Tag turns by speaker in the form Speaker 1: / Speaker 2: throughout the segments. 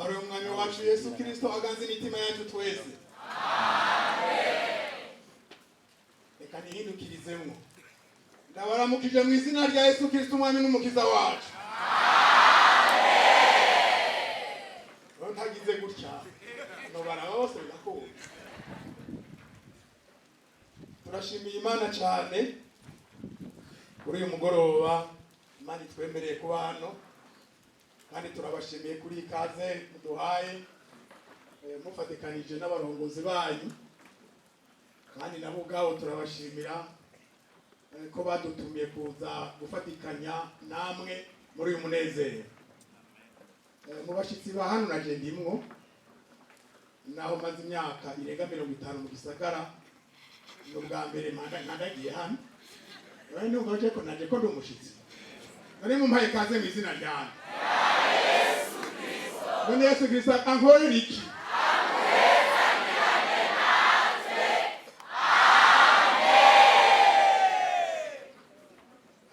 Speaker 1: Ari umwami wacu Yesu Kristo aganze imitima yacu twese. Reka nihindukirizemo. Ndabaramukije mu izina rya Yesu Kristo umwami n'umukiza wacu. Ntagize gutya. No baraba bose bidakunda. Turashimiye Imana cyane kuri uyu mugoroba. Imana itwemereye kuba hano. Kandi turabashimiye kuri ikaze muduhaye mufatikanije n'abarongozi banyu, kandi nabo ubwabo turabashimira ko badutumiye kuza gufatikanya namwe muri uyu munezero. Mu bashitsi ba hano naje ndimwo, naho maze imyaka irenga 50 mu gisagara, n'ubwa mbere nkandagiye hano. None numvaje ko naje ko ndi umushitsi. None mumpaye kaze mu izina ryanjye. None Yesu Kristo ankorera iki?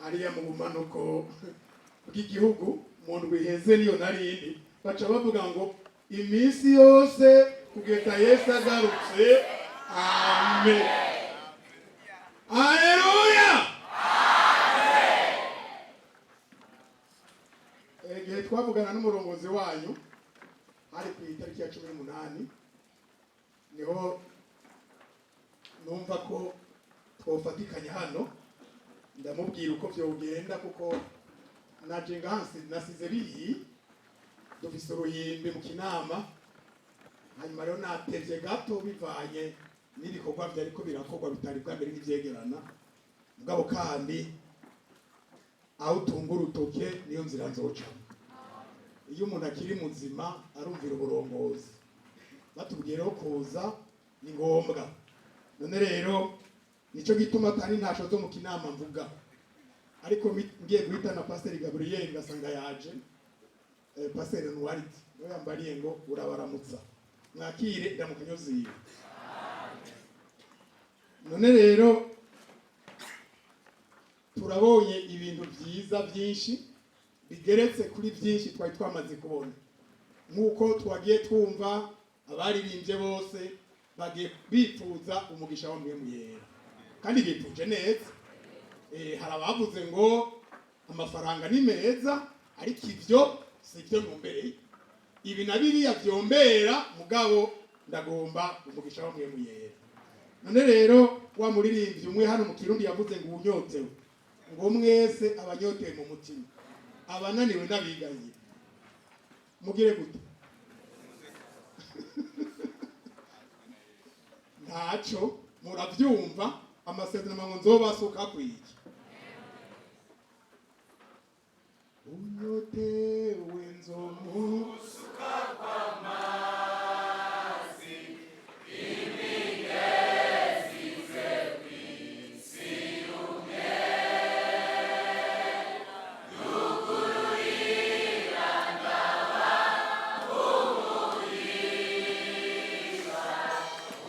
Speaker 1: Hariya mu bumanuko bw'igihugu mu ndwi iheze niyo narindi baca bavuga ngo iminsi yose kugeza Yesu agarutse. Amen. Haleluya. Igihe twavugana n'umurongozi wanyu hari ku itariki ya 18 niho numva ko twofatikanya hano, ndamubwira uko vyogenda kuko naje ngahansi nasize biyi dufise uruhimbi mu Kinama, hanyuma rero natevye gato bivanye n'ibikorwa vyariko birakorwa bitari bwa mbere n'ivyegerana, mugabo kandi aho utunga urutoke niyo nzira nzoca. Iyo umuntu akiri muzima arumvira uburongozi batubwireho kuza ni ngombwa. None rero nico gituma atari ntasho zo mu Kinama mvuga, ariko ngiye guhita na Pastor Gabriel ngasanga yaje. Pastor Nwariti no yambariye ngo urabaramutsa mwakire ndamukunyoziye. None rero turabonye ibintu byiza byinshi bigeretse kuri byinshi twari twamaze kubona, nkuko twagiye twumva abaririmbye bose bagiye bifuza umugisha wa Mpwemu Yera, kandi bipfuje neza. Hari abavuze ngo amafaranga ni meza, ariko ivyo sivyo ntumbereye. Ibi na biriya vyombera, mugabo ndagomba umugisha wa Mpwemu Yera. None rero wa muririmbyi umwe hano mu Kirundi yavuze ngo unyotewe, ngo mwese abanyoteye mu mutima, abananiwe n'abigaye mugire gute? Ntaco muravyumva, amasezerano ngo nzobasuka kwiki. Unyotewe nzomusuka kwa mazi imigezi zekwisi umwe yugururira ndaba umugisha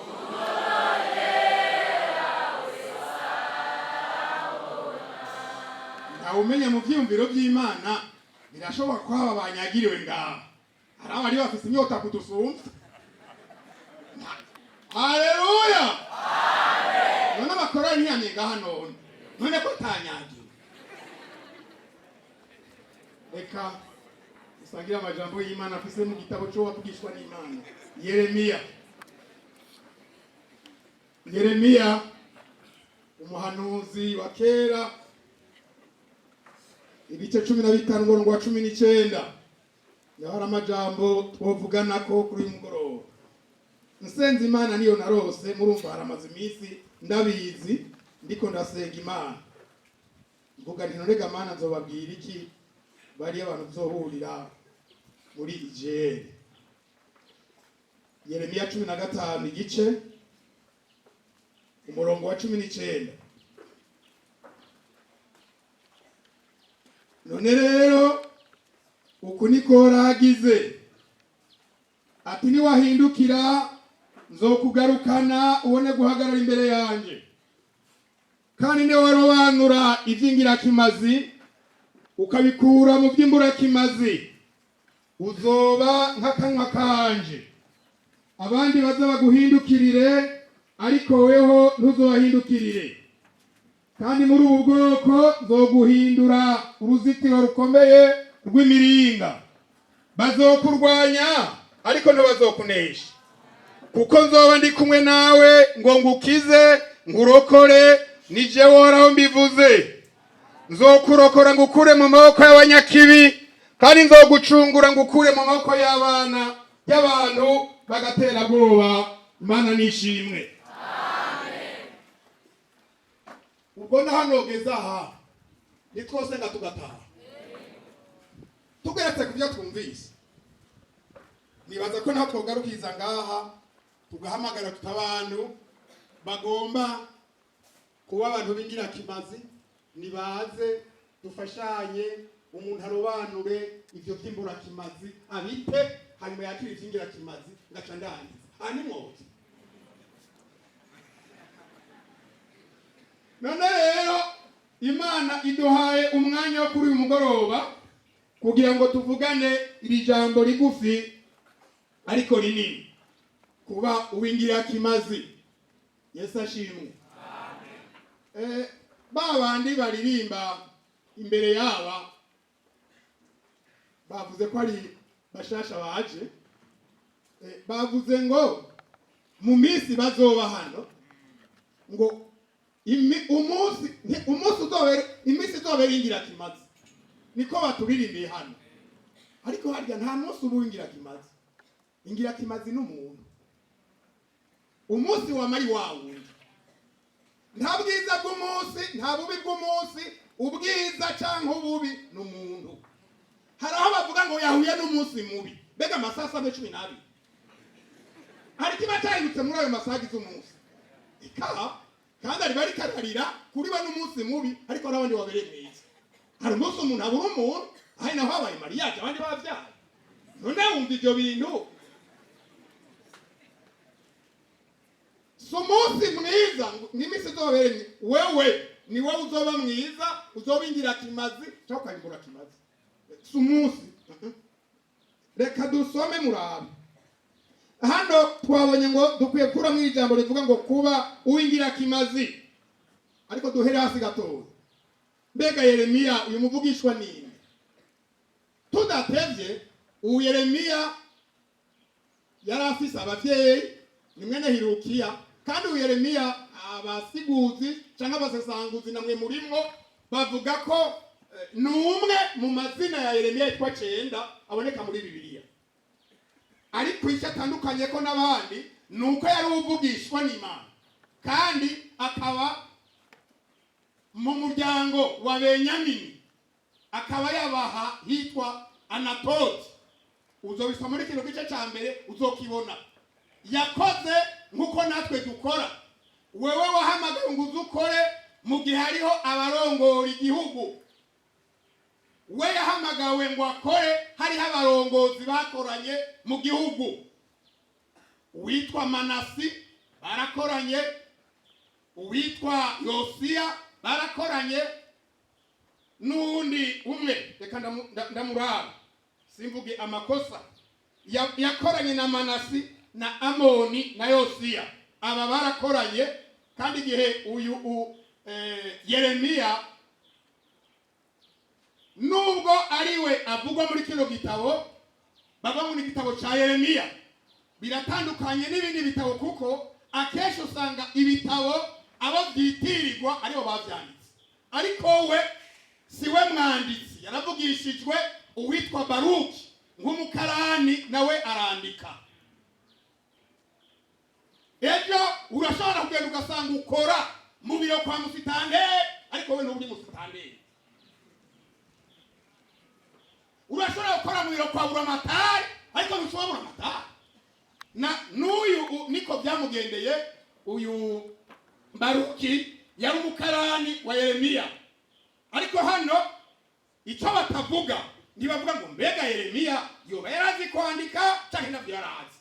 Speaker 1: unorera wesabona. Umenya mu vyumviro by'Imana birashobora ko aba banyagiriwe ngaho hari abari bafise inyota kudusumva. Haleluya. Amen. None bakora ntiyamye ngaha none ko tanyagiwe. Reka usangira amajambo y'Imana afise mu gitabo cyo wavugishwa n'Imana. Yeremiya umuhanuzi wa kera, ibice 15 umurongo wa 19 yahara amajambo twovugana ko kuri uyu mugoroba. Nsenze Imana niyo narose, murumva haramaze iminsi ndabizi ndiko ndasenga Imana, mvuga nti none Mana nzobabwira iki bari abantu zohurira muri IGL. Yeremiya 15 igice umurongo wa 19. None rero uku niko ragize ati niwahindukira nzokugarukana ubone guhagarara imbere yanjye, kandi ne warobanura ivy'ingirakimazi ukabikura mu by'imburakimazi, uzoba nk'akanwa kanje, abandi baza baguhindukirire ariko weho ntuzobahindukirire, kandi muri ubu bwoko nzoguhindura uruzitiro rukomeye rw'imiringa. Bazokurwanya ariko ntibazokunesha, kuko nzoba ndi kumwe nawe ngo ngukize ngurokore, ni jewe Uhoraho mbivuze. Nzokurokora ngukure mu maboko y'abanyakibi, kandi nzogucungura ngukure mu maboko y'abana y'abantu bagatera bwoba. Imana nishimwe. Amen. Ubwo nahanogeza aha nitwose nga tugataha tugeretse kubyo twumvise. Nibaza ko nta twogarukiza ngaha tugahamagara tutabantu bagomba kuba abantu bingira kimazi, nibaze dufashanye umuntu arobanure ivyo vyimbura kimazi abite, hanyuma yakira ivyingira kimazi ngaca ndangiza. Ani mwote none rero Imana iduhaye umwanya wo kuri uyu mugoroba kugira ngo tuvugane iri jambo rigufi ariko rinini, kuba uwingira kimazi. Yesu ashimwe. Amen. Babandi baririmba imbere yaba bavuze ko ari bashasha baje, bavuze ngo mu minsi bazoba hano ngo umunsi uzobera ingira kimazi, niko baturirimbiye hano. Ariko harya nta munsi ubu ingira kimazi. Ingira kimazi n'umuntu. Umunsi wamari wawe, nta bwiza bw'umunsi, nta bubi bw'umunsi. Ubwiza cyangwa ububi n'umuntu. Hari aho bavuga ngo yahuye n'umunsi mubi, bega amasasa 12. Hari kiba cyahindutse muri ayo masaha z'umunsi ikaha, kandi ari bari kararira kuri ba n'umunsi mubi, ariko n'abandi wabereye mwiza. Hari umunsi umuntu abura umuntu, aho naho habaye mariage abandi bavyaye. None wumva ibyo bintu, so umunsi mwiza n'imisi zobereye wewe ni wowe uzoba mwiza, uzoba ingira kimazi cyangwa ukayimbura kimazi. Si umunsi. Reka dusome murabe hano. Twabonye ngo dukwiye kura mu ijambo rivuga ngo kuba uwingira kimazi, ariko duhere hasi gatoya. Mbega Yeremiya uyu muvugishwa nini? Tudatevye, uyu Yeremiya yari afise abavyeyi, ni mwene Hirukiya, kandi uyu Yeremiya abasiguzi cyangwa abasesanguzi namwe murimo bavuga ko numwe mu mazina ya Yeremiya yitwa 9 aboneka muri Bibiliya. Ariko icyo atandukanye ko n'abandi nuko yari uvugishwa n'Imana, kandi akaba mu muryango wa Benyamini, akaba yabaha hitwa Anatoti. Uzobisoma muri kino gice cya mbere uzokibona. Yakoze nkuko natwe dukora. Wewe wahamagaye ngo uzukore mu gihe hariho abarongora igihugu. We yahamagawe ngo akore hariho abarongozi bakoranye mu gihugu. Uwitwa Manasi barakoranye, uwitwa Yosiya barakoranye, n'undi umwe reka ndamuraba simvuge amakosa, yakoranye na Manasi na Amoni na Yosiya. Aba barakoranye, kandi igihe uyu Yeremiya nubwo ariwe avugwa muri kino gitabo, baba muri gitabo cya Yeremiya biratandukanye n'ibindi bitabo, kuko akenshi usanga ibitabo abo byitirirwa aribo bavyanditse, ariko we siwe mwanditsi. Yaravugishijwe uwitwa Baruki nk'umukarani, nawe arandika. Ejo urashobora kugenda ugasanga ukora mu biro kwa musitanteri, ariko we nturi musitanteri. Urashobora gukora mu biro kwa buramatari, ariko ntushobora buramatari. N'uyu niko byamugendeye. Uyu Baruki yari umukarani wa Yeremiya, ariko hano icyo batavuga, ntibavuga ngo mbega Yeremiya yoba yarazi kwandika cyangwa nabyo yarazi.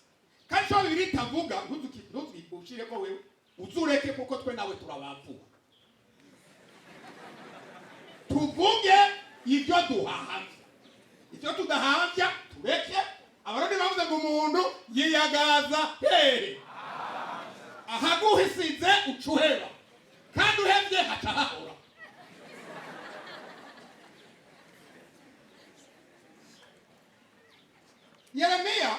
Speaker 1: Kandi cyo Bibiliya itavuga ntuzukire ko wewe uzureke, kuko twe nawe turabavuga. Tuvuge ibyo duhahamye. icyo tudahambya tureke. Abarundi bavuze ngo umuntu yiyagaza hehe ahaguhisize ucuheba kandi uhebye hatahahora. Yeremiya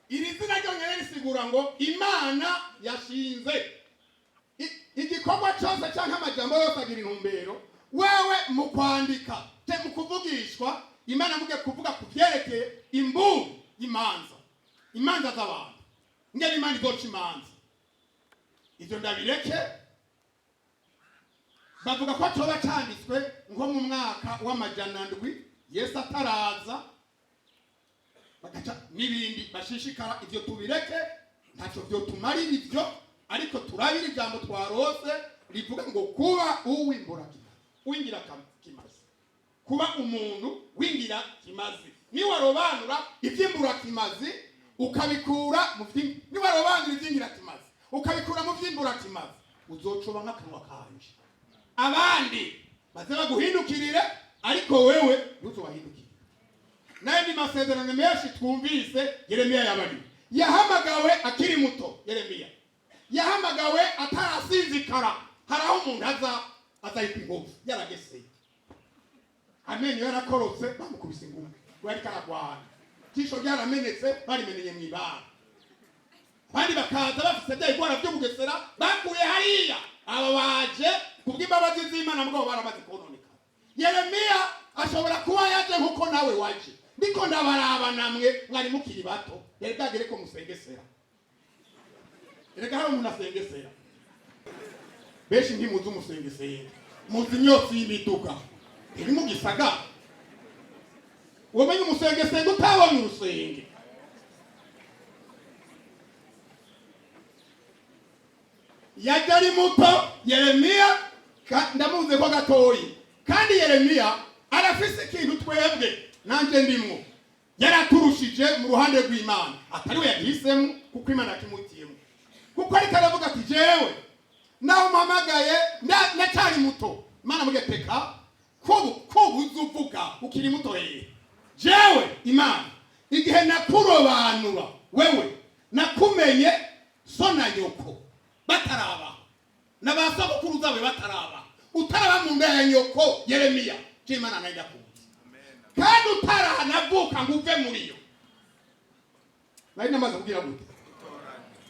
Speaker 1: iri zina ryonyine risigura ngo Imana yashinze. Igikorwa cyose cyangwa amajambo yose agira intumbero. Wewe mu kwandika te mu kuvugishwa Imana mugiye kuvuga ku byerekeye imburu imanza z'abantu ngene Imana izoca imanza. Ivyo ndabireke. Bavuga ko coba cyanditswe nko mu mwaka w'amajana-ndwi Yesu ataraza, bagaca n'ibindi bashishikara. Ivyo tubireke, ntacyo byo tumarira ivyo, ariko turabira ijambo twarose rivuga ngo kuba uwingira kimazi, kuba umuntu wingira kimazi. Ni warobanura ivyimbura kimazi ukabikura mu vyingira, ni warobanura ivyimbura kimazi ukabikura mu vyimbura kimazi, uzocoba nk'akanwa kanje. Abandi baze baguhindukirire, ariko wewe ntuzobahindukire. Naye ni masezerano menshi twumvise Yeremiya yabari. Yahamagawe akiri muto. Yeremiya yahamagawe atarasinzikara. Haraho umuntu azahita ingovu yarageseye, amenyo yarakorotse, bamukubise ingumi wari karagwana, tisho ryaramenetse barimeneye mu ibara. Abandi bakaza bafise bya igwara byo Bugesera bakuye hariya. Aba baje kubw'imbabazi z'Imana mugabo baramaze kononeka. Yeremiya ashobora kuba yaje nkuko nawe waje. Ndiko ndabaraba namwe mwari mukiri bato, yari bwagere ko musengesera. Erega hari umuntu asengesera. Beshi ntimuzi umusengesera, muzi imyotsi y'imiduga iri mu gisagara. Womenye umusengesera utabonye urusenge. Yajari muto Yeremiya, ndamuze ko gatoyi. Kandi Yeremiya arafise ikintu twebwe nanje ndimwo yaraturushije mu ruhande rw'Imana. Atari we yahisemo kuko Imana yakimutiyemo. Kuko ariko aravuga ati jewe naho mpamagaye ndacyari muto. Imana mugeteka ko uzuvuga ukiri muto hehe. Jewe Imana igihe nakurobanura wewe nakumenye so na nyoko bataraba, n'abasabukuru zawe bataraba, utaraba mu nda ya nyoko Yeremiya, Imana nayo yakuzi. Kandi utaranavuka ngo uve muri yo. Nari namaze kugira gute?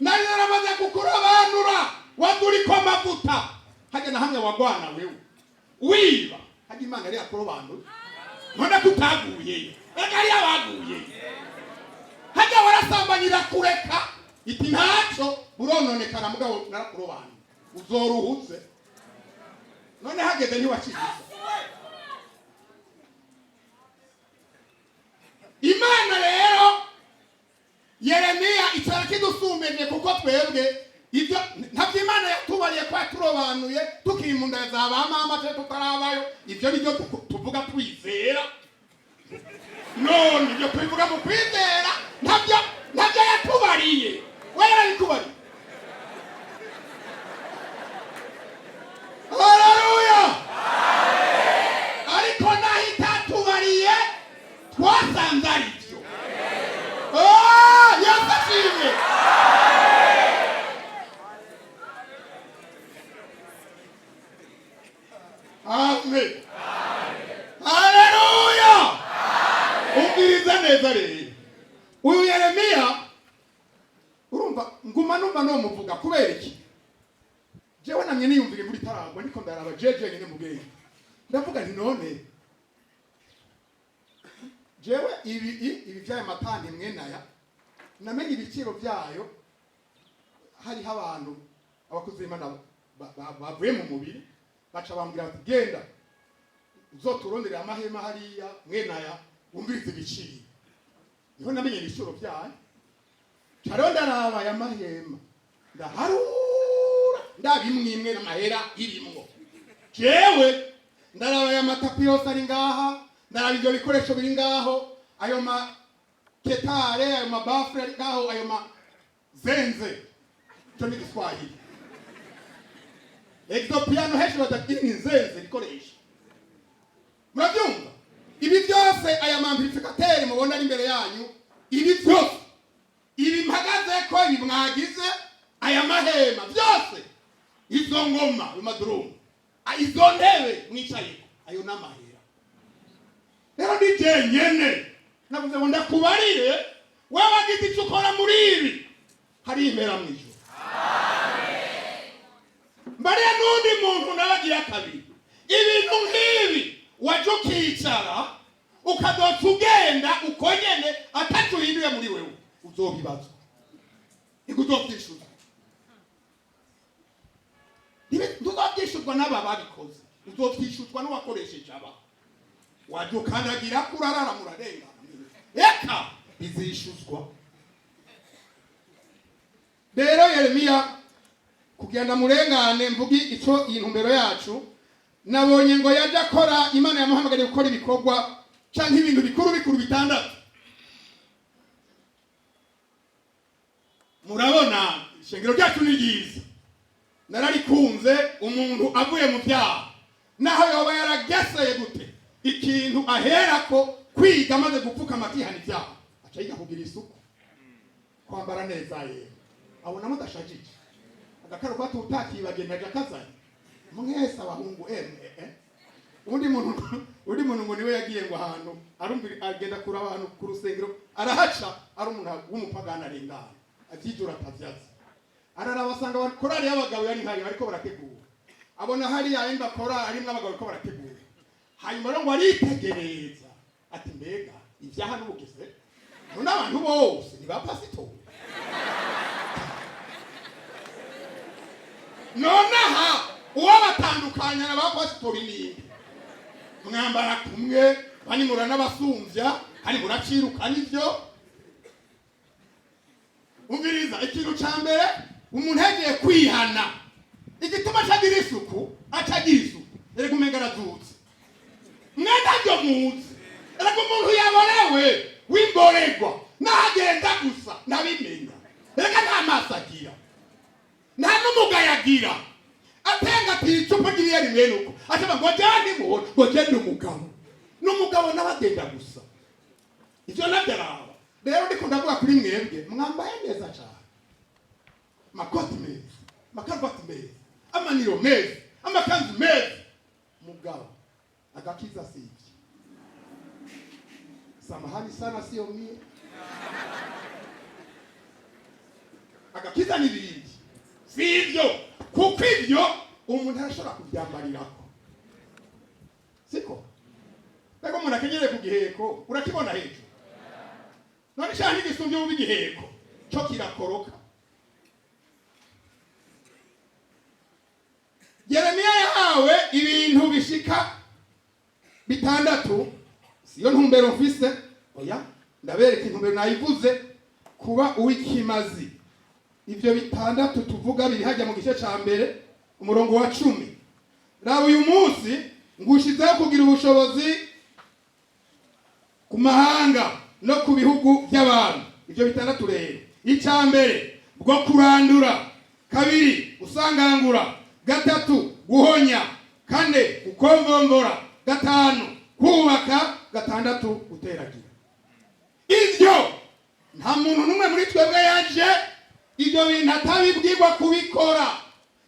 Speaker 1: Nari naramaze kukurobanura, waguri ko mavuta. Haje na hamwe wagwana wewe wiba, haje Imana yari akurobanura. None tutaguye, agari abaguye. Haje warasambanyira kureka iti ntacyo burononekana mugabo narakurobanura uzoruhutse. None hageze ntiwakigiza. Imana rero Yeremiya icara kidusumbeje kuko twebwe ibyo ntabyo Imana yatubariye kwa turobanuye tukiri mu nda za ba mama cyo tutarabayo. Ibyo nibyo tuvuga twizera. None ibyo tuvuga mu kwizera ntabyo yatubariye. Wewe alikubali. Haleluya. Ariko nahita tubariye twasanze aribyo. Yasashimye. Amen. Haleluya. Ubwiriza neza rero. Uyu Yeremiya urumva nguma numva no muvuga kubera iki? Jewe namye niyumvire muri taragwa niko ndaraba jeje nyine mubwenge. Ndavuga nti none jewe ibi bya matandi mwenaya namenye ibiciro byayo. Hari abantu abakuze Imana bavuye mu mubiri baca bambwira ati genda uzoturondera amahema hariya mwenaya umvirize ibiciro. Niho namenye ibiciro byayo. Charo ndaraba ya mahema ndaharura ndabimwimwe n'amahera irimwo. Jewe ndaraba ya matapi yose ari ngaha, ndaraba ibyo bikoresho biri ngaho, ayo ketare, ayo mabafre ari ngaho, ayo zenze cyo ni Kiswahili. Piano hesho batakiri zenze bikoresho. Murabyumva? ibi byose aya mamplificateur mubona ari imbere yanyu, ibi byose ibi mpagaze ko ibi mwagize aya mahema byose, izo ngoma y'amadurumu, izo ntebe mwicaye ayo n'amahera. Rero nije nyene navuze ngo ndakubarire wewe wagize icyo ukora muri ibi, hari impera mwijuru. Mbariya n'undi muntu nabagira kabiri, ibintu nk'ibi waje ukicara ukadoca ugenda ukonyene atatu hinduye muri wewe, uzobibazwa ikuzobyishuza. Ntuzobyishuzwa n'aba babikoze, uzobyishuzwa n'uwakoresheje aba. Waje ukandagira kurarara murarenga, eka bizishuzwa. Rero Yeremiya kugenda murengane mvugi icyo intumbero yacu, nabonye ngo yaje akora, Imana yamuhamagariye gukora ibikorwa cyangwa ibintu bikuru bitandatu. Murabona ishengero ryacu ni ryiza, nararikunze. Umuntu avuye mu byaha naho yoba yarageseye gute, ikintu aherako kwiga amaze gupfuka amatihana ibyaha, aca yiga kugira isuku, kwambara neza, yewe abona mudashajije agakaruvati utakibagenda akazanye mwese abahungu undi muntu ngo niwe yagiye ngo ahantu arumvira agenda kura abantu ku rusengero, arahaca ari umuntu w'umupagana arengana abyijura atavyaza, ararabasanga abakorari y'abagabo yari hari ariko barategura, abona hari yayindi bakora arimwe abagabo bariko barategura. Hanyuma rero ngo aritegereza ati mbega ibyaha n'ubugeze none abantu bose ni ba pasitori, nonaha uwo batandukanya na ba pasitori ni mwambara kumwe, banimura n'abasumvya, hari muraciruka nivyo. Umviriza, ikintu ca mbere umuntu yagiye kwihana, igituma acagira isuku, acagira isuku erega umenga arazutse mwenda ryo muzi. Erega umuntu yaborewe w'imboregwa nagenda gusa ndabimenya, erega nta maso agira nta n'umuga yagira, atenga ati icupa ry'ibiye rimwe nuko ashaba ngo jani muhora ngo jeni umugabo n'umugabo n'abagenda gusa. Ivyo nabyaraba rero ndiko ndavuga kuri mwebwe mwambaye neza cyane, makoti meza, makaruvati meza, amaniro meza, amakanzu meza, mugabo agakiza sivyo. Samahani sana, sio mie. Agakiza n'ibindi sivyo, kuko ivyo umuntu arashobora kubyambarirako, siko? Bego umuntu akenyere ku giheko urakibona hejuru, none cyane igisumvye mu bigiheko cyo kirakoroka. Yeremiya yahawe ibintu bishika bitandatu, siyo ntumbero mfise, oya ndabereka intumbero nayivuze, kuba uwikimazi. Ivyo bitandatu tuvuga biri hajya mu gice ca mbere umurongo wa 10. Raba uyu munsi ngushizeho kugira ubushobozi ku mahanga no ku bihugu by'abantu. Ivyo bitandatu rero, icya mbere bwo kurandura, kabiri usangangura, gatatu guhonya, kane ukomvongora, gatanu kubaka, gatandatu guteragira. Ivyo nta muntu numwe muri twebwe yaje ibyo bintu atabibwirwa kubikora.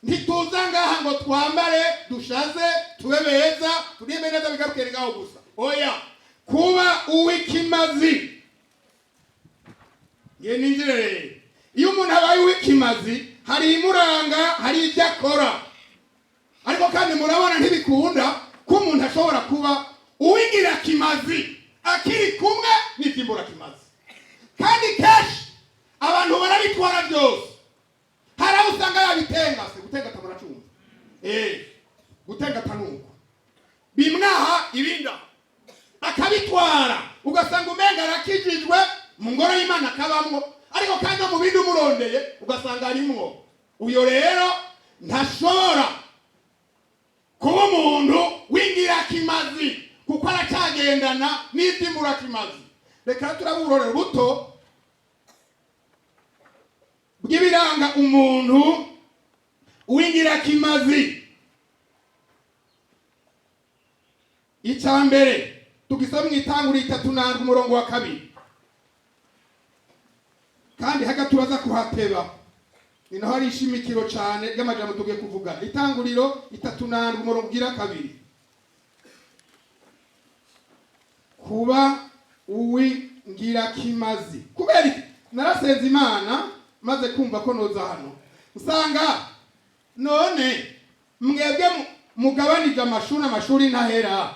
Speaker 1: Ntituza ngaha ngo twambare dushaze tube beza turime neza bigarukere ngaho gusa, oya kuba uwikimazi. Ye ninjire, iyo umuntu abaye uwikimazi hari imuranga, hari ibyo akora, ariko kandi murabona ntibikunda ko umuntu ashobora kuba uwigira kimazi akiri kumwe n'itimbura kimazi. Kandi keshi abantu barabitwara byose, hari usanga yabitenga se gutenga tamuracumva, gutenga tanuko bimwaha ibinda akabitwara, ugasanga umenga arakijijwe mu ngoro y'Imana kabamwo, ariko kandi mu bindi umurondeye ugasanga arimwo. Uyo rero ntashobora kuba umuntu wingira kimazi kuko aracagendana n'itimbura kimazi. Reka turaburorera buto bw'ibiranga umuntu wingira kimazi. Icya mbere tugisoma mw'Itanguriro 3 umurongo wa 2. Kandi hagati turaza kuhateba ni naho ari ishimikiro cyane ry'amajambo tugiye kuvuga. Itanguriro 3 umurongo ugira 2. Kuba uwingira kimazi. Kubera narasenze Imana maze kumva ko noza hano. Usanga none mwebwe mugabanije amashuri ntahera.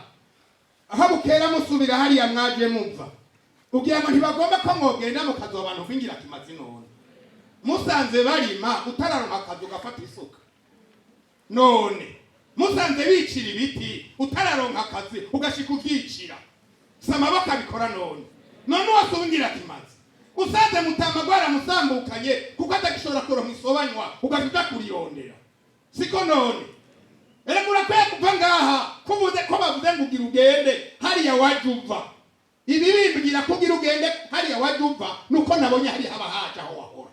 Speaker 1: Aha bukera musubira hariya mwaje mumva. Ugira ngo ntibagomba ko mwogenda mukazobantu kwingira kimazi none. Musanze barima utararonka akazi ugafata isuka. None musanze bicira ibiti utararonka akazi ugashika uvyicira. Samaboko abikora none. None wasubingira kimazi. Usanze mutamagwara musambukanye kuko atakishobora kuronka isobanywa ugafita kuriyondera. Siko none. Ere murakwiye kuva ngaha kubuze ko bavuze ngo ugira ugende hariya wajuva. Ibibimbwira kugira ugende hariya wajuva nuko nabonye hari habahaje aho wahora.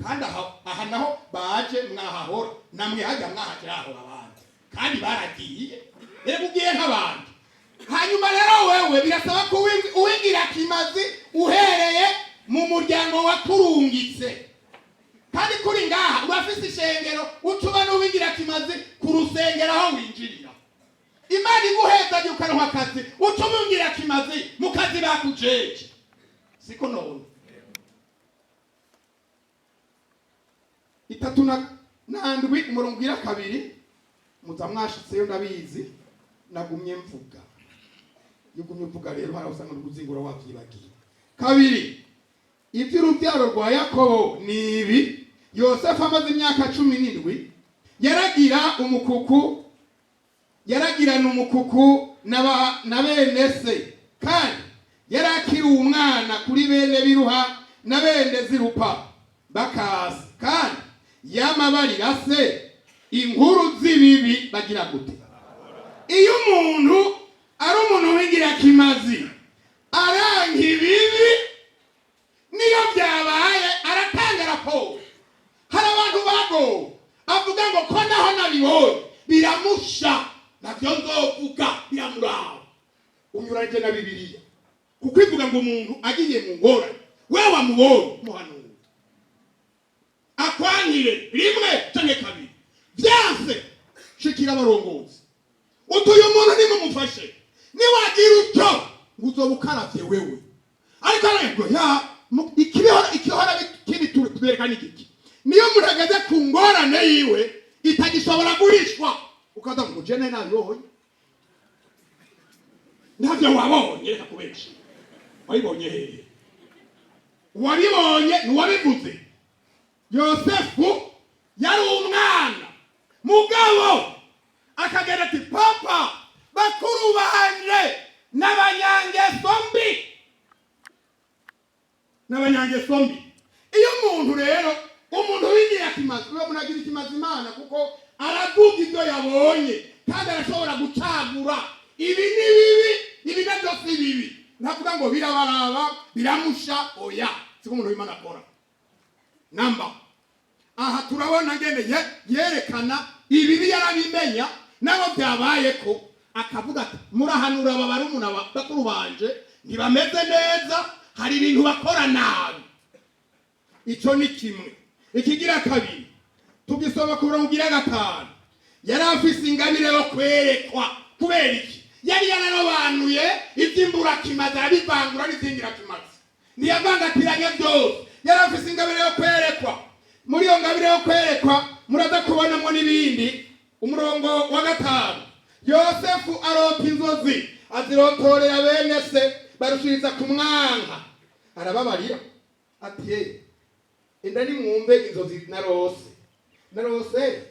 Speaker 1: Kandi aha naho baje mwahahora namwe hajya mwahaje aho abandi. Kandi baragiye. Ere mugiye nk'abandi. Hanyuma rero wewe birasaba ko uwingira kimazi uhereye mu muryango wakurungitse. Kandi kuri ngaha urafise ishengero ucuba n'uwingira kimazi ku rusengero aho winjirira. Imana iguheza ukaronka akazi ucuba uwingira kimazi mu kazi bakujeje. Siko none. 3 umurongo ugira 2 muza mwashitseyo ndabizi nagumye mvuga. Yugumye mvuga rero hari usanga n'ukuzingura wavyibagiye. 2 ivy'urubyaro rwa Yakobo ni ibi. Yosefu amaze imyaka 17 yaragirana umukuku na bene se, kandi yarakiri umwana kuri bene Biruha na bene Zirupa bakasi, kandi yamabarira se inkuru z'ibibi bagira gute. Iyo umuntu ari umuntu wingira kimazi aranka ibibi niyo byabaye aratanga raporo. Hari abantu bago avuga ngo ko naho nabibonye biramusha navyo nzovuga biramuraho. Unyuranje na Bibiliya kuko ivuga ngo umuntu agiye mu ngora wewe wamubonye muhanura akwanyire rimwe canke kabiri vyanse shikira abarongozi utuye umuntu nimumufashe niwagira utyo uzobukaravye wewe. Ariko rego ya ikihora kibitubereka n'igiki niyo muragaze ku ngorane yiwe itagishobora guhishwa ukaza ngo jene nayoye navyo wabonye kubesha wabibonye hehe wabibonye ntiwabivuze. Yosefu yari umwana mugabo akagera ati papa bakuru banje n'abanyangeso mbi. Iyo umuntu rero umuntu wingira kimazi uwo munagira kimazi Imana kuko aravuga ibyo yabonye kandi arashobora gucagura ibi ni bibi ibi nabyo si bibi. Ntavuga ngo birabaraba biramusha oya siko umuntu w'Imana akora. Namba aha turabona ngene yerekana ibibi yarabimenya nabo byabaye ko akavuga ati murahanura aba barumuna bakuru banje ntibameze neza hari ibintu bakora nabi. Ico ni kimwe. Ikigira 2 tugisoma kurongira 5 yari afise ingabire yo kwerekwa. Kubera iki yari yararobanuye ivy'imbura kimazi arabivangura n'izingira kimazi ntiyavangatiranye byose. Yari afise ingabire yo kwerekwa. Muri iyo ngabire yo kwerekwa muraza kubonamo n'ibindi. Umurongo wa 5 Yosefu arota inzozi azirotorera bene se barushiriza kumwanka. Arababarira ati enda ni mwumve inzozi narose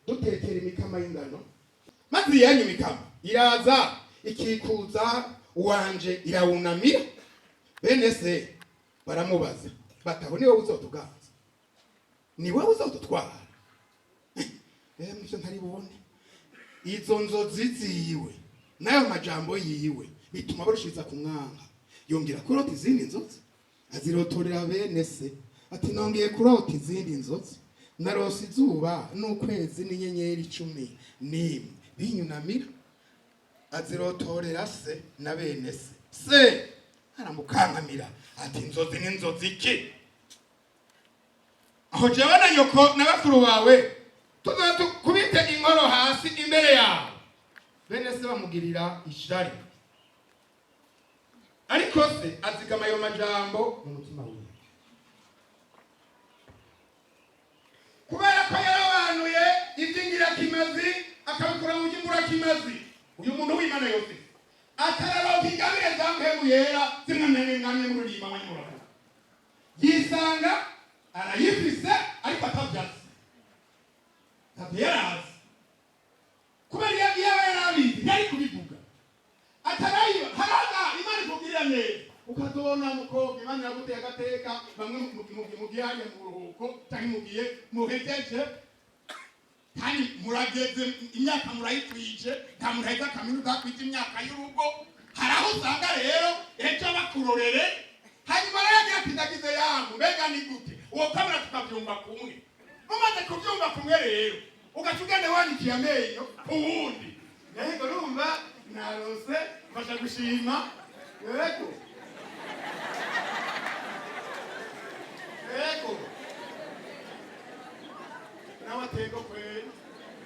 Speaker 1: dutekera imikama y'ingano. Maze yanyu mikama iraza ikikuza uwanje irawunamira. Bene se baramubaza bataho niwe uzotuganza niwe uzodutwara. Mwisho ntari bubone izo nzozi ziwe nayo majambo yiwe bituma barushiriza kumwanka. Yongera kurota izindi nzozi azirotorera bene se ati nongeye kurota izindi nzozi narose izuba n'ukwezi n'inyenyeri 10 binyunamira. azirotorera se na bene se aramukankamira ati inzozi n'inzozi iki aho jewe na nyoko na bakuru bawe kubite inkoro hasi imbere yawe bene se bamugirira ishari ariko se azigama ayo majambo mu mutima wiwe kubera ko yarabanuye iby'ingirakimazi akabikora mu by'ingirakimazi uyu muntu w'Imana yose atararonka ingabire za mpemu yera zimwe muri iyi mama y'umuravu yisanga arayifise ariko atabyazi yarazi kubera iyo yarabizi yari kubivuga atarayiba haraga Imana ikubwirira neza ukazobona mukobwa Imana iraguteye agateka bamwe mugiyanye mu buruhuko cyangwa mugiye muhejeje kandi murageze imyaka murayikwije nta muraheza kaminuza kwije imyaka y'urugo haraho usanga rero ejo bakurorere hanyuma rero atidagize yangu mbega ni gute uwo kamera tukabyumva kumwe mumaze kubyumva kumwe rero ugacugende wanyikiye amenyo uwundi yego urumva narose fasha gushima yego nawatego kweli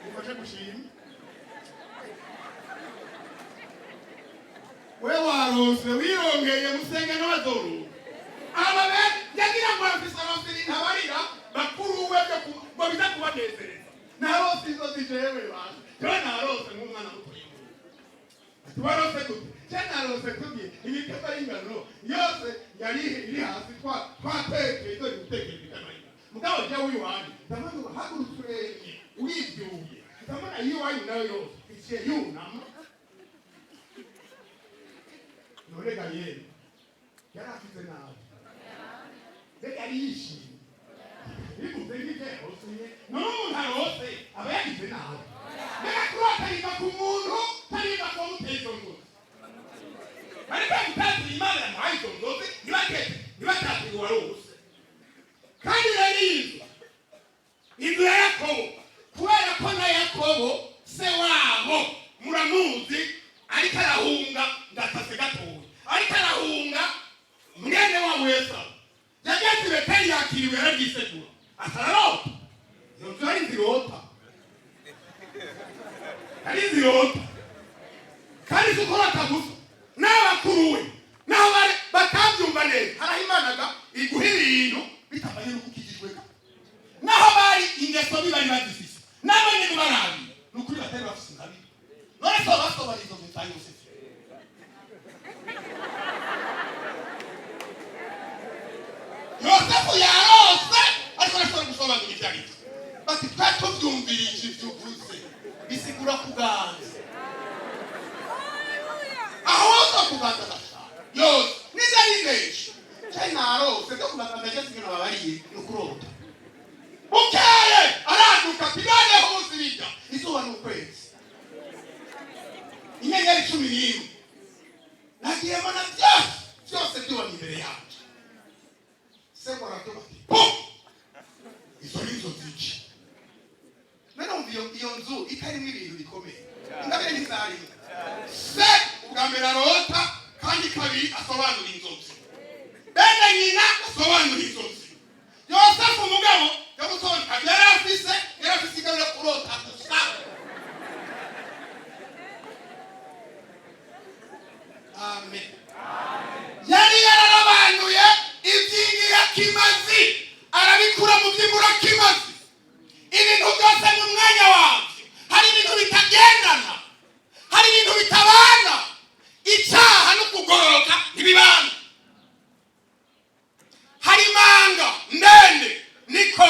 Speaker 1: ufashe gushima we warose wirongeye musenge n'abazoro ababe yagira ngo afisa rose ntabarira bakuru we byo biza kubanezereza narose izo zijewe banje cyo narose nk'umwana muto tubarose gute narose tugiye ibitego y'ingano yose yari iri hasi twateke izo guteke ibitego mugabo je wiwandi ndamano hagurutse uyibyuye ndamana yiwanyu nayo yose ikiye yunama norega yeye yarafite nawe yari yishimye bivuze ngike hose n'umuntu arose aba yagize nawe mbega turatariga ku muntu tariga ko mutezo ngo ariko mutazi Imana nayo ndoze nibakati warose kandi rero inzu ya Yakobo kubera ko na Yakobo se wabo muramuzi ariko arahunga ndatase gatoya ariko arahunga mwene wa Wesa yageze Beteli yakiriwe yaragisegura asararota iyo nzu ari nzirota kandi zikora kabuso n'abakuruwe naho batabyumva neza harahimanaga iguhirino bitambaye n'ukukijijweka naho bari ingeso bibari bazifise n'abanye barabi n'ukuri batari bafise ngabi none so basobari izo mutayi bose Yosefu yarose ariko arashobora gusobanura ibyaribyo bati twatubyumvirije ivyuvuze bisigura kuganza aho zo kuganza gashaka yose nizayingeje cyarose cyo kuganza ndageze babariye n'ukurota ukeye araduka pigane hose bijya izuba n'ukwezi inyenyeri 11 nagiye mana byose byubanye imbere yacu sema ratoka izo zici nano iyo nzu itarimo ibintu bikomeye ingabire n'izari se ugamera rota kandi kabiri asobanura inzozi bene nyina asobanura inzozi Yosefu umugabo yagusobanura yarafise ingabire kurota gusa amen yari yararabanuye iby'ingirakimazi arabikura mu by'ingirakimazi ibintu byose mu mwanya wabyo hari ibintu bitagendana hari ibintu bitabana icyaha no kugororoka ntibibana hari manga ndende niko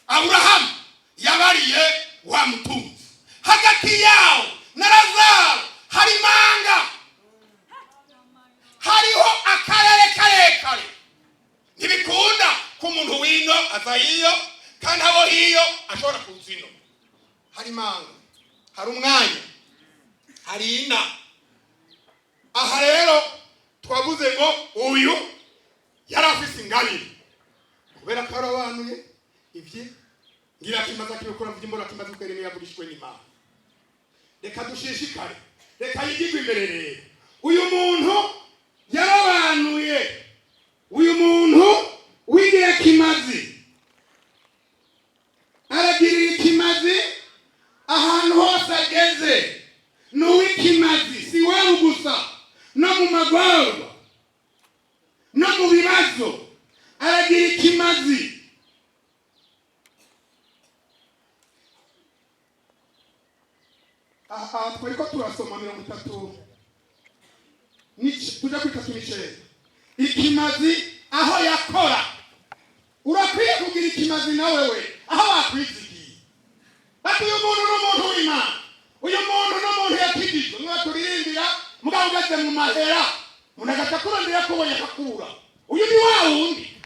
Speaker 1: Aburahamu yabariye wa mutunzi hagati yawo na Lazaro hari manga hariho akarere karekare ntibikunda ku muntu wino aza hiyo kandi abo hiyo ashobora kuzino hari manga hari umwanya hari ina aha rero twavuze ngo uyu yarafise ingabire kubera ko arabanuye ivyi ngira kimaza kibikora mu by'imbora kimaze kweremera yagurishwe n'Imana reka dushishikare reka yigirwe imbere rero. Uyu muntu yarabanuye, uyu muntu wigiye kimazi aragirira ikimazi ahantu hose ageze. N'uwikimazi si wewe gusa, no mu magorwa no mu bibazo aragira ikimazi. Aha twariko turasoma 30 tuja kwita kimiceri. Ikimazi aho yakora, urakwiye kugira ikimazi na wewe aho wakwizigiye. Bati uyu muntu n'umuntu w'Imana, uyu muntu n'umuntu yakijijwe, mwaturirimbira mugabo ugeze mu mahera munagaca kurondera ko yakakura. Uyu ni wa wundi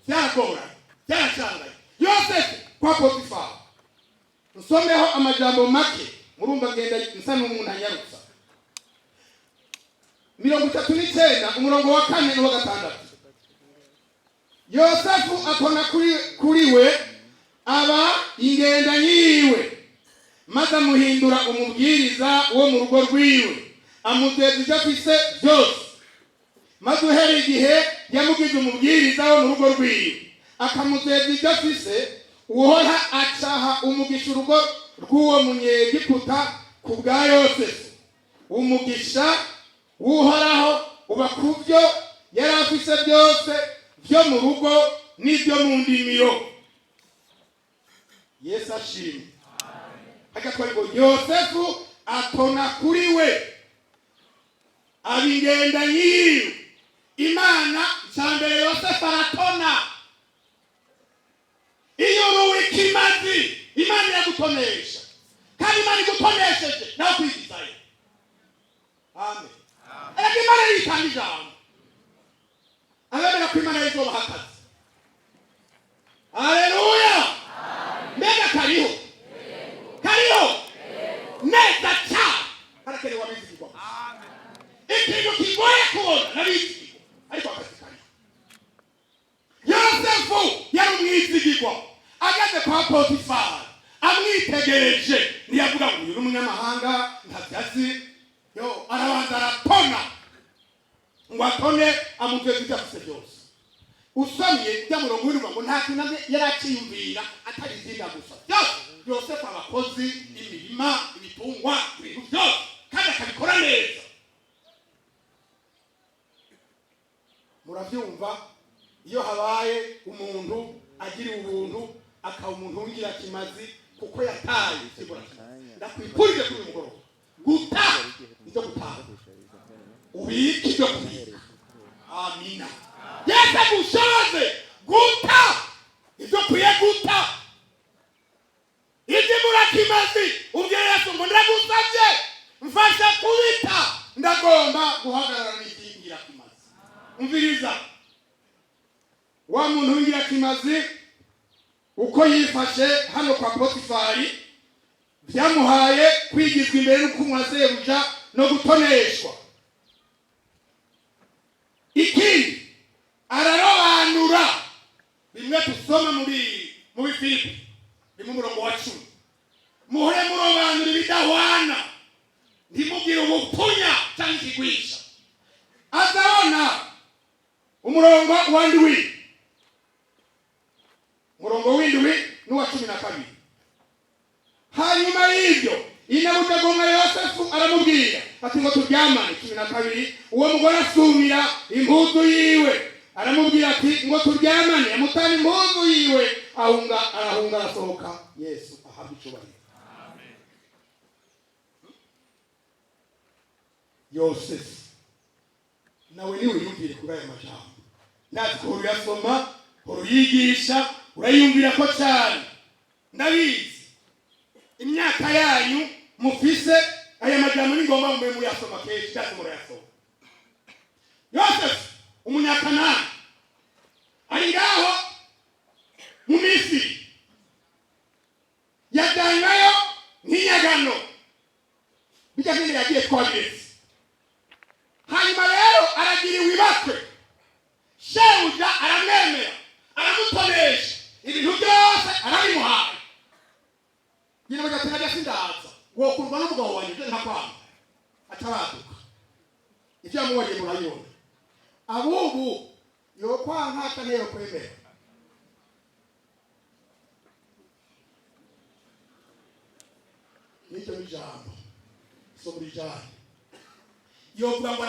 Speaker 1: byagora byacanganye. Yosefu kwa Potifari, nsomeho amajambo make murumva ngenda nsa n'umuntu anyarutsa. 39 umurongo wa 4 n'uwa 6. Yosefu akona kuri we aba ingenda yiwe, maze amuhindura umubwiriza wo mu rugo rwiwe, amuteza ibyo afise byose. Maze uhereye igihe yamugije umubwiriza wo mu rugo rwiwe, akamuteza ibyo afise, uhora acaha umugisha urugo rw'uwo munyegiputa ku bwa Yosefu. Umugisha uhoraho uba ku byo yari afise byose byo mu rugo n'ibyo mu ndimiro. Yesu ashimwe. Agatwara ngo Yosefu atona kuri we abingenda yiwe. Imana cyambere Yosefu aratona. Iyo uri kimazi Imana yagutonesha, kandi Imana igutonesheje nawe kwigizayo. Amen. Ariko Imana yitanga ijambo, abemera ko Imana yizobaha akazi. Haleluya. Mbega kariho neza cyane harakenewe abizigirwa. Ikintu kigoye kubona n'abizigirwa, ariko akazi kariho. Yosefu yari umwizigirwa, ageze kwa Potifari amwitegereje, ntiyavuga ngo uyu n'umunyamahanga ntabyazi. Yo arabanza aratona ngo atone amuteze ibyo afise byose. Usomye bya murongo w'urugo ngo nta kintu yarakiyumvira atari izinda gusa. Yosefu abakozi, imirima, ibitungwa, ibintu byose, kandi akabikora neza. Murabyumva? Iyo habaye umuntu agira ubuntu akaba umuntu wingira kimazi kuko yataye sibura. Ndakwipurije kuri mugoroba guta ibyo gutaha, ubiki ibyo kubika. Amina. Yesu agushoboze guta ibyo kwiye guta. Ibyo murakimazi ubwira Yesu ngo ndagusabye mfasha kubita, ndagomba guhagarara n'ikingira kimazi. Umviriza wa muntu wingira kimazi uko yifashe hano kwa Potifari, byamuhaye kwigizwa imbere n'ukumwazeruja no gutoneshwa. Ikindi ararobanura bimwe tusoma mu Filipi mu murongo wa 10. Muhore murobanura ibidahwana, ntimugire ubupfunya cyangwa ikigwisha. Azabona umurongo wa 7, murongo w'indwi n'uwa 12. Hanyuma y'ibyo inabutagomwa Yosefu aramubwira ati ngo turyamane. 12. Uwo mugore asumira impuzu yiwe, aramubwira ati ngo turyamane, amutana impuzu yiwe, arahunga arasohoka. Yesu ahabwe icyubahiro. Amen. Yosefu nawe niwe yumvire kuri aya majambo. Ndazi ko uruyasoma, uruyigisha, urayumvira ko cyane. Ndabizi imyaka yanyu mufise aya majambo ni ngomba mwe muyasoma kenshi cyane murayasoma. Yosefu umunyakanani ari ngaho mu Misiri, yajyanwayo nk'inyagano bijya kandi yagiye twabiretse. Hanyuma rero aragiriwe ibakwe, shebuja aramwemera, aramutonesha, ibintu byose arabimuhaye. Nyina bagatanga sindaza wokurwa n'umugabo wanjye nta kwanka canke yo kwemera. Nicyo n'ijambo so muri jana yovuga ngo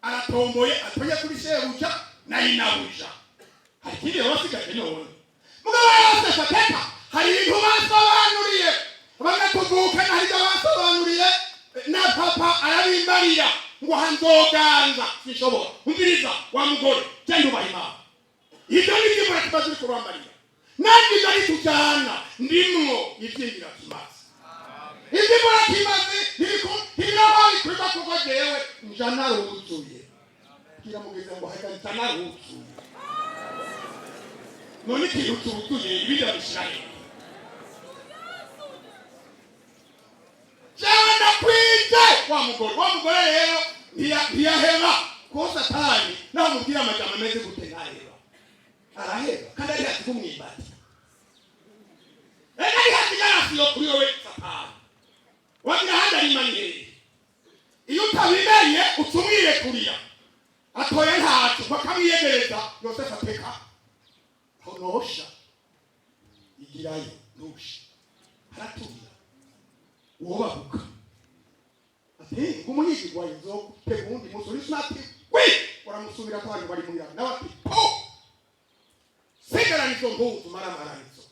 Speaker 1: aratomboye atoye kuri shebuja na inabuja hari kindi wasigaje none mugabo yose fateka hari ibintu basobanuriye bagatuvuka hari ibyo basobanuriye na papa arabimbarira ngo hanzoganza sishobora umviriza wa mugore cyangwa ubahima ibyo nibyo muratibaza uri kurwambarira nanjye ndari tujana ndimwo ibyingira kimaze ibyo muratimaze ntibirabaye kuba kuko jewe njana ruzuye kira mugeze ngo haka njana ruzuye none kintu tuzuye ibida bishiraye cyana kwite wa mugore rero ntiyaheba ko Satani naho mubwira amajambo ameze gute ntaheba araheba kandi ari hasi kumwimbati ari hasi garasiyo kuri wowe Satani wagira handa rimanye iyo utabimenye utumwire kuriya atoye ntacyo bakamwiyegereza yose fateka honosha igirayo nusha haratubira wobahuka ati umuhigi wa inzo tegundi musuri snati we waramusubira kandi bari muhira nabati po segera nizo mpuzu maramaranizo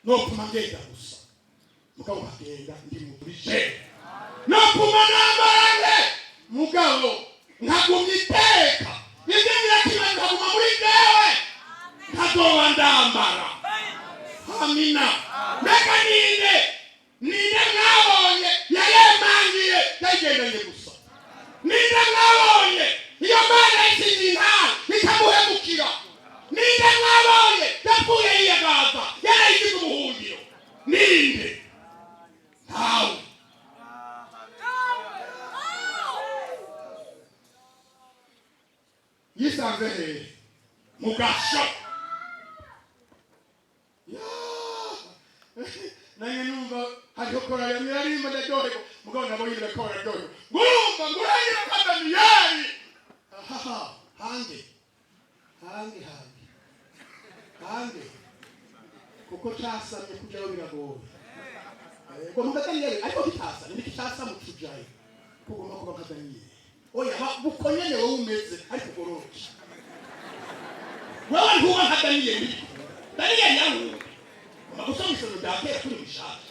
Speaker 1: no kumangenda gusa mugabo bagenda ndi mu burije no kumanambarane mugabo nkagumyiteka ibyo birakira nkaguma muri jewe nkazoba ndambara amina mbega ninde mwabonye yayemangiye yagendanye gusa ninde mwabonye iyo mana isinina ikamuhemukira ninde mwabonye yapfuye yiyagaza yarayigize umuhungiro ninde ntawe yisanze hehe mugasho nange numva hariho kora ya mirarimba ndadohego mugabo nabo yire kora dohego ngurumva ngurayira kadamiyari hange kuko casamye kujaho biragoye ngo mukadaniyeli ariko kitasa ni kitasa mucujaye kugomba kuba kadamiyeli oya bukonyene wowe umeze ariko gororoke wewe ntuba kadamiyeli daniyeli yawe magusomisa ndakera kuri bishaka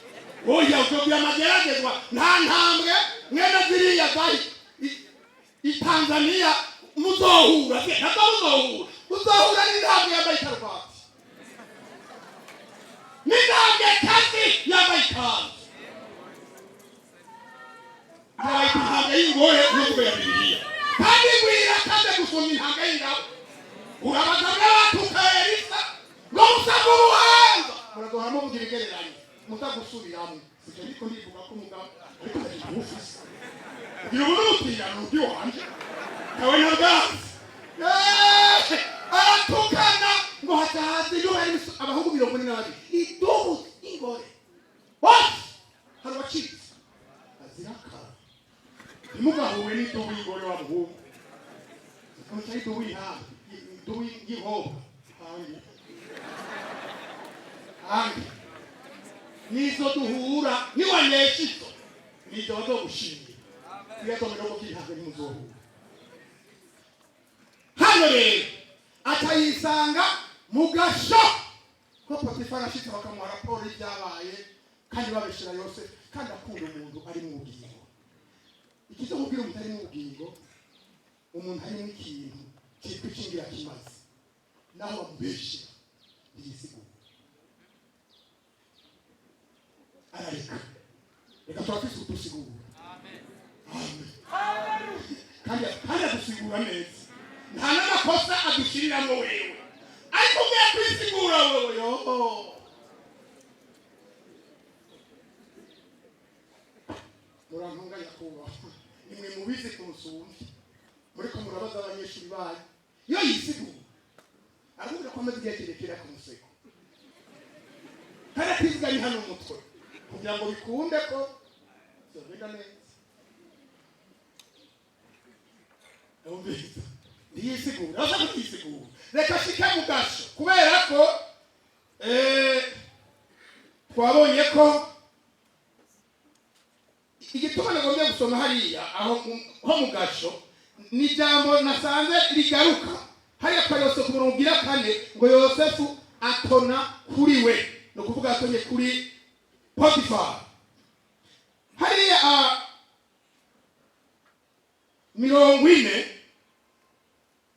Speaker 1: oya utobya mageragezwa nta ntambwe mwene ziriya zari Tanzania muzohura uzohura n'intambwe yambaye karuvati n'intambwe kazi yambaye ikanzu yambaye intambwe y'ingore n'ubwo ya Bibiliya kandi gwira kandi gusoma intambwe y'ingabo urabaza n'abatukaye Elisa ngo musaba ubuhanza murazohamo mugiregereranye mutagusubiramo sije niko ndivuga ko mugabo ariko ndabufisa ugira uburutirano ndi wanje kawe nabwazi aratukana ngo hatazi no hari abahungu 42 idubu ingore what hari wacitse aziraka imugahuwe n'idubu ingore w'abahungu kandi idubu ihamba idubu y'inkoba hangi nizo duhura niwanyeshizo nizo bazogushimira yatomera ko kihaze muzohura hano rero atayisanga mugasho ko Potifara ashitse bakamuha raporo y'ibyabaye kandi babeshira yose kandi akunda umuntu ari mu bugingo ikizo mubwira umuntu ari mu bugingo umuntu ari mu kintu cyitwa ikingira kimaze naho bamubeshira yisigo arareka reka turafise udusigura amen kandi adusigura neza nta n'amakosa adushyiriramo wewe ariko ugiye kwisigura wewe murantunga nyakubahwa nimwe mubizi kumusumbi muriko murabaza abanyeshuri bayo iyo yisigura aravuga ko amaze igihe kirekire ku musego kandi atiziganye hano umutwe kugira ngo bikunde ko byogenda neza umvise ntiyisigura asa kutisigura reka shike mu gasho kubera ko twabonye ko igituma nagombye gusoma hariya aho mu gasho ni jambo nasanze ligaruka hariya kwa Yosefu murongira kane ngo Yosefu atona kuri we no kuvuga atonye kuri Potifar hariya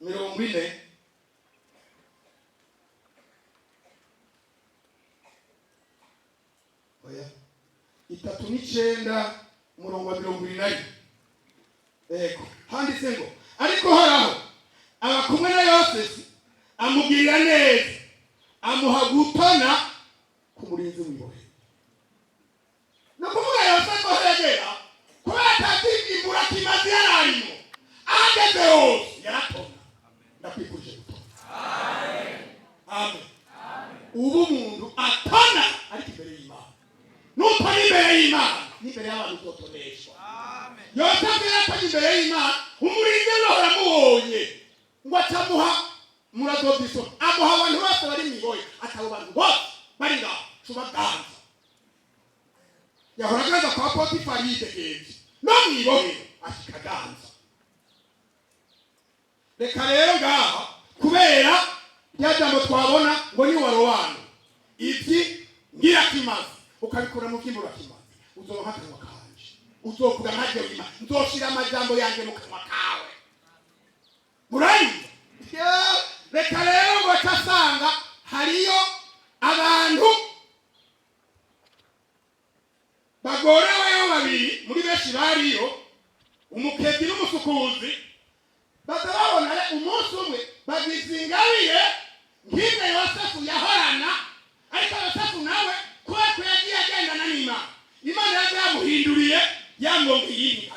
Speaker 1: 40 oya 39 umurongo wa 20 eko handitse ngo ariko horaho abakumwe na Yosefu amugirira neza amuha gutona ku murinzi w'ibohe no kuvuga Yosefu yagera kubera atazimbura kimazi yararimo ageze hose yaratona ndakwikuje gutona amen ubu umuntu atona ariko imbere y'Imana n'utoni imbere y'Imana n'imbere y'abantu uzotoneshwa Yosefu yaratoni imbere y'Imana umurinzi w'Imana mubonye ngo atamuha muradobiso amuha abantu bose bari mwiboye atabo bantu bose bari ngaho tubaganza yahora ganza kwa Potifar yitegereje no mwibohe ashikaganza reka rero ngaha kubera yajambo twabona ngo ni warowano iti ngira kimazi ukabikura mu kimbura kimazi uzoha kanwa kanje uzovuga nkaje wima nzoshira amajambo yanjye mu kanwa kawe murayumva reka rero ngo tasanga hariyo abantu bagoreweyo babiri muri benshi bariyo umukezi n'umusukuzi bazababona umunsi umwe bagizingabiye nk'ibyo Yosefu yahorana ariko Yosefu nawe kubera ko yagiye agendana n'Imana Imana yaje yamuhinduriye yamwongiye ibintu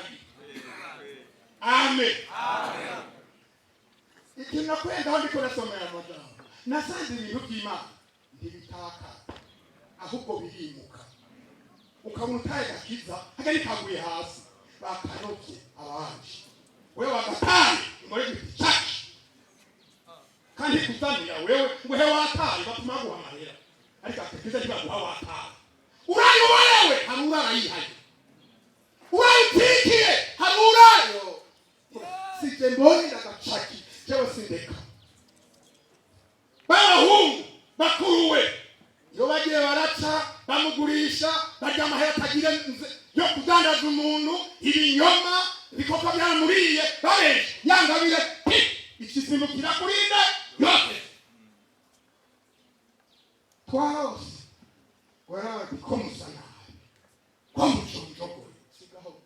Speaker 1: amen ikintu nakwenda aho ndiko nasomera amagambo nasanze ibintu by'Imana ntibitaka ahubwo birimuka ukabona utaye gakiza hagari kaguye hasi bakanokye abanje wewe wagataye ngore gichachi kandi kuzamira wewe ngo he wataye batuma guhamahera ariko atekereza ntibaguha wataye urayo wewe harura arayihaye urayitikiye harurayo sije mboni ndagachaki cyo sindeka barahungu bakuruwe yo bagiye baraca bamugurisha bajya amahera atagira yo kudandaza umuntu ibinyoma bikoko byaramuriye babeje yangabire ikisimukira kurinde yose twarose warabi komusana komuchonjogo sigaho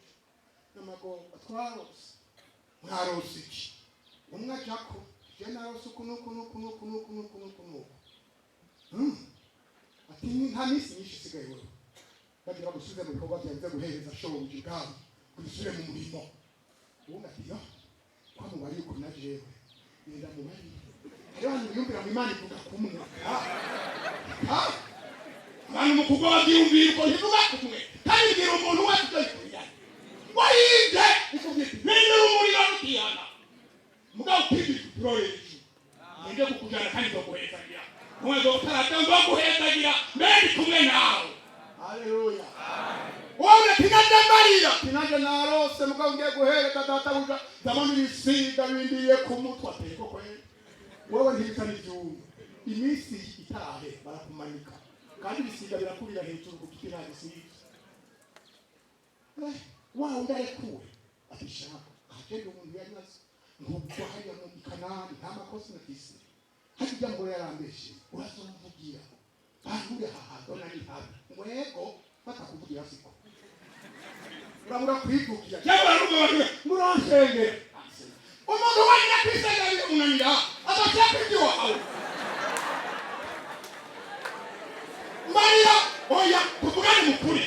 Speaker 1: namago twarose mwarose iki umwa jako generose kuno ati nta misi nyinshi sigaye wewe bagira gusubiza mu bikorwa byanze guhereza shobo mu kigabo kubisure mu murimo ubona atiyo kwa mu bari ko na jewe nenda mu bari abantu biyumvira mu Imana ivuga kumwe abantu mu kugo babyumvira ko ntivuga kumwe kandi bwira umuntu wese ujya wayinde ikubye nende umuriro rutiyana mugabo kindi turoreje nende kukujana kandi baguhezagira mwezo utaratanga guhezagira mbere kumwe nawe haleluya wone tinadambarira tinanje narose mugabo ngiye guhereza data buja ndabona ibisiga bindiye ku mutwe ateko ko wewe ntibitani byumva iminsi itahe barakumanika kandi ibisiga birakurira hejuru ku giti n'agisiga wao ndarekuwe atishaka agende umuntu yanyaze ngubwo hariya mu Kanani nta makosa nakisi hajya ngo yarambeshe urazumvugira bahuriye hahadona ni habi mwego batakuvugira siko uramura kwivugira cyangwa uramubona murashenge umuntu wanyina kwisengera umunanira atashaka ibyo wawe Maria oya kuvugana mukuri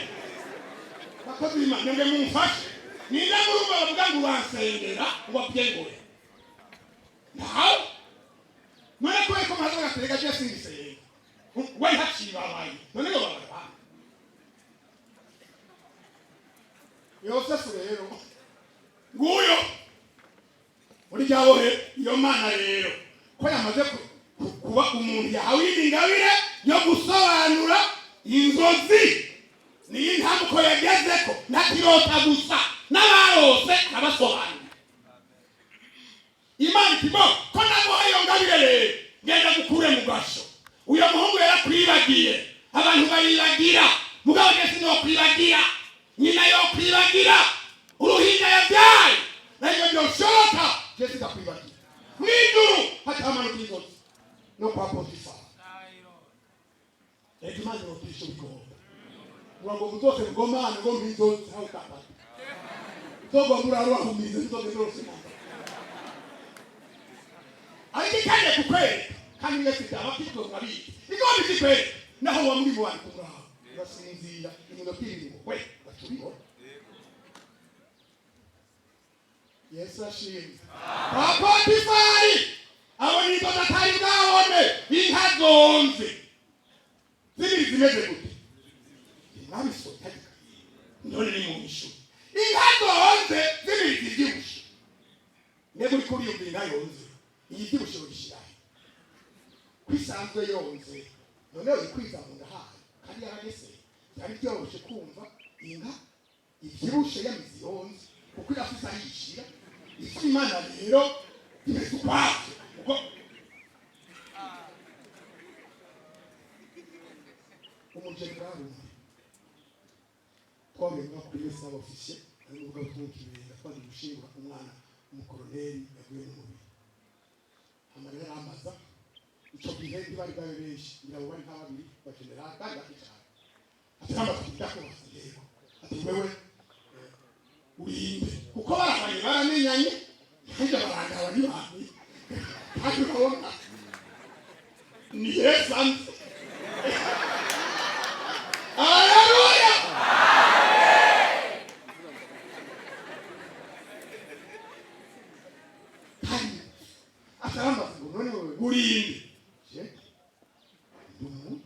Speaker 1: bakozi Imana nge mumfashe ninda murumba bavuga ngo wansengera ngo byengore naho mwana ko maze gatereka cyasingise we hachiba bayi none ngo baba Yosefu rero nguyo muri jawohe iyo mana rero ko yamaze kuba umuntu yahawe ingabire yo gusobanura inzozi niyo ntambuko yagezeko ntakirota gusa n'abarose abasobanura. Imana itimo ko namuhaye iyo ngabire rero ngenda gukure mu gasho. Uyo muhungu yarakwibagiye, abantu baribagira, mugabo Yesu no kwibagira, nyina yo kwibagira, uruhinja yabyaye nayo byoshoka Yesu akwibagira. Mw'ijuru hatamana kw'inzozi no kwa Potifari. Imana yotisha ubigomba. Ngo muzose ngomana ngo mbinzozi aho kapata. Togo muraro ahumize nzoge zose namba. Ayikanye kukweli kandi Yesu abafite ngabiki. Igomba kikweli naho wamuri mu bantu ngaho. Basinzira inyo kirimo we bacuriho. Yesu ashimwe. Potifari abo ni ko batari bwabone inka zonze. Zibiri zimeze gute? Nabiso tajika. None ni mu mishu. Inka zonze zibiri zibushe. Nebo kuri yo binga yonze. Yidibushe urishira. Kwisanzwe yonze. None ukwiza mu ndahaye. Kandi yaragese. Yari byoroshye kumva inka ibyibushe yamizi yonze. Kuko irafisa yishira. Imana rero imesukwaje. Uko umujenerali twamenye kuri Yesu n'abofisiye ari ubwo twumukibera twandi gushingura umwana umukoroneri yaguye mu mubiri. Amarira amaza icyo gihe bari benshi birabo bari nk'ababiri ba general bari bakicana. Atamba kudako yego. Ati wewe urinde kuko barabanye baramenyanye kandi barangaba ni bandi. Kandi urabona ni Yesu anze. Haleluya! Kandi ataramba ngo none wewe urinde. Je? Dumu.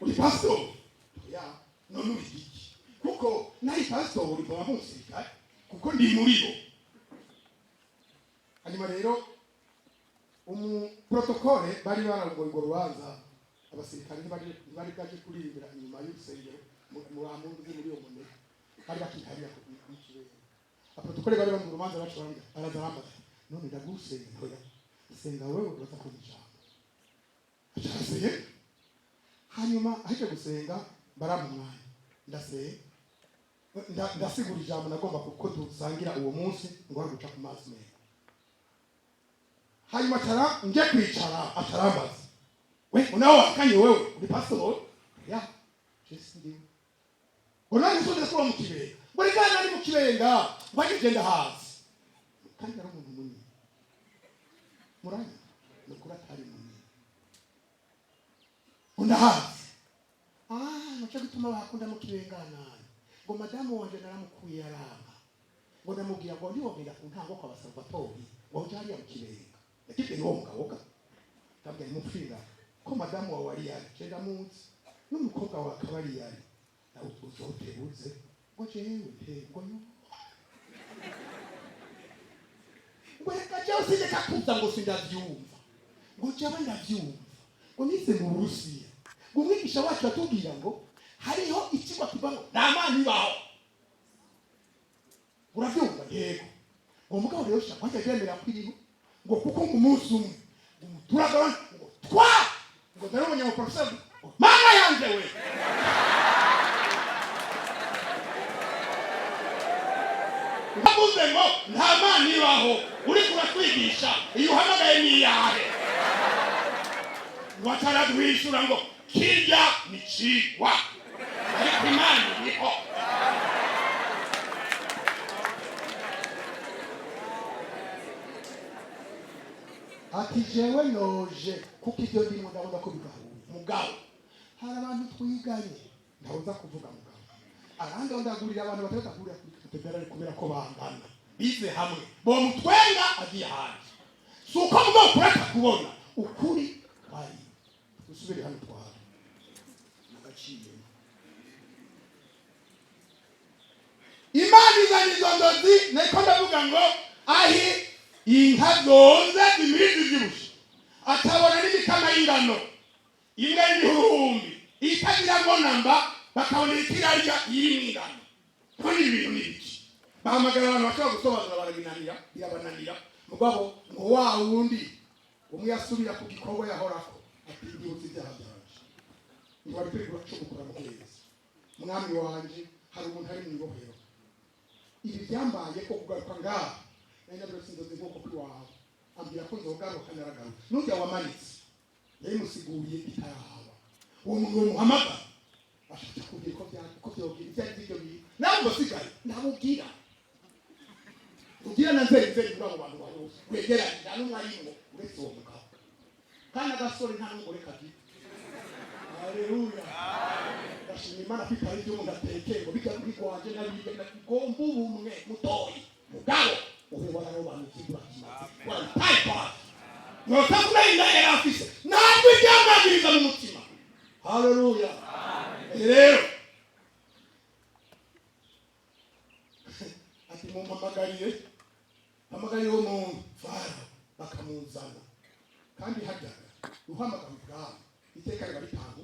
Speaker 1: Uri pastor? Ya, none uri kuko nayi pastor uri kwa musika kuko ndi muribo. Hanyuma rero protokole bari barangoye ngo rubanza abasirikare bari bwaje kuririmbira inyuma y'urusengero mu ramuntu muri iyo mone bari bakiharira ku kirere. Protokole bari mu rubanza bacuranga arazaramba none ndagusenga ntoya senga wewe uratakujya cyaseye. Hanyuma aje gusenga baramumwanya ndaseye ndasigura ijambo nagomba kuko dusangira uwo munsi ngo guca ku mazi meza. Hanyuma tara nje kwicara atarambaza we unao wakanye wewe uri pastor ya Yesu ndi unaye sote kwa mkibenga bari kana ari mukibenga bagenda hasi kandi ari umuntu munini muranye nukura tari munini unda hasi nacho gituma bakunda mukibenga nani ngo madamu wanje naramukuye aranga ngo namubwira ngo ndi wogenda ku ntango kwa Salvatori ngo ujari ya mukibenga lakini ni wonga woga tabya mufira ko madamu wa wari yari cenda munsi n'umukobwa wa kabari yari na uzotebuze ngo jewe ngo yo ngo yakaje usije kakuza ngo sindavyumva ngo cyaba ndavyumva ngo nize mu Burusiya ngo mwigisha wacu atubwira ngo hariho ikigwa kibango namani baho uravyumva yego ngo mugabo rero shaka kwemera kwiriho ngo kuko umunsi umwe turagabana ngo twa ngo dero mwenye professor mama yanje we ndavuze ngo nta mani baho uri kuratwigisha iyo uhamagaye ni yahe wataradwishura ngo kirya ni cigwa ariko imana niho. Ati jewe noje kuko ibyo ndimo ndabona ko bigahuye mugabo hari abantu twiganye ndawuza kuvuga mugabo aranga ndagurira abantu batakagurira kutebera kubera ko bangana bize hamwe bo mutwenga agiye hanze suko mugabo kureka kubona ukuri bari usubire hano twara mugaciye Imana izanye izo ndozi niko ndavuga ngo ahi inka zonze imirizi zibushe atabona n'imikama y'ingano imwe n'ibihumbi itagira ngo namba bakabona ikirarya iri n'ingano kandi ibintu n'ibiki bahamagara abantu bashobora gusobanura barabinanira birabananira mugabo ngo wa wundi umwe yasubira ku gikorwa yahorako ati ibyutse ibyaha byanje ngo ari kuri gucukura mu kwezi mwami wanje hari umuntu ari mu ibohero ibi byambaye ko kugaruka ngaha nari nabyose ndoze nk'uko kuri wawe ambwira ko nzogaruka naragaruka n'ujya wamanitse yayimusiguriye itarahaba uwo muntu muhamagara ashaka kubwira ko byogira ibyo ari byo bintu nawe ngosigaye ndamubwira ugira na nzeri muri abo bantu bawe wegeranye nta n'umwe arimo uretse uwo mugabo kandi agasore nta n'umugore kagira. Haleluya. Ndashimira Imana ko itari ibyo umuntu atekeye ngo bijya muri rwanje n'abiga igomba ubumwe mutoyi mugabo ubibona n'abo bantu kigura kimaze notavuna inda yari afise ntabwo iryamwagiriza mu mutima. Haleluya. Rero ati mumpamagariye wo muntu Farawo bakamuzana kandi hajyaga uhamagara ubwami iteka riba ritangu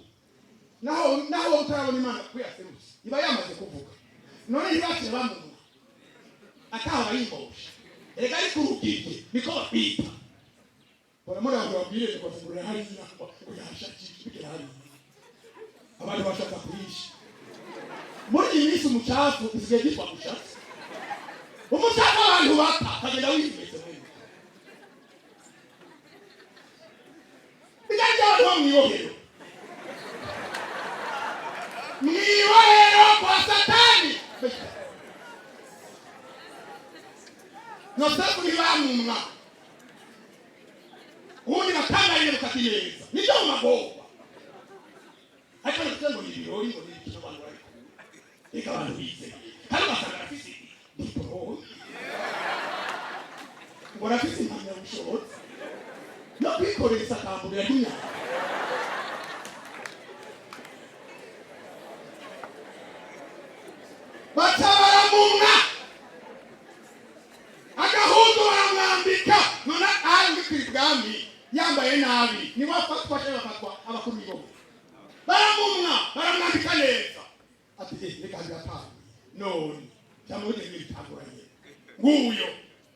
Speaker 1: naho utarabona Imana kuyaserutse iba yamaze kuvuga none ntibakire bamumuna ataha bayimbosha erega ari kurubwirye niko bapita baramura ngo babwire ngo bafungurira hariya ngo yashakishe bigera hariya abantu bashaka kurisha muri iyi minsi umucafu usigaye yitwa mushatsi umucafu abantu bapfa kagenda wimeze mwibohero kwa Satani nosafu ntibamumwa ubundi batangaye rukatireza nibyo mu magoba ariko ngo ibirori ngo n'ibyo abantu bari eka abantu bize kandi basanga afise diplome ngo afise impamyabushobozi no kwikorera isakamburira ry'imyaka batabaramumwa agahudu baramwambika none ari kuri bwami yambaye nabi ni wafatwa abakuru bibo baramumwa baramwambika neza ati reka ndatanga none cyamuje n'ibitanguranye nguyo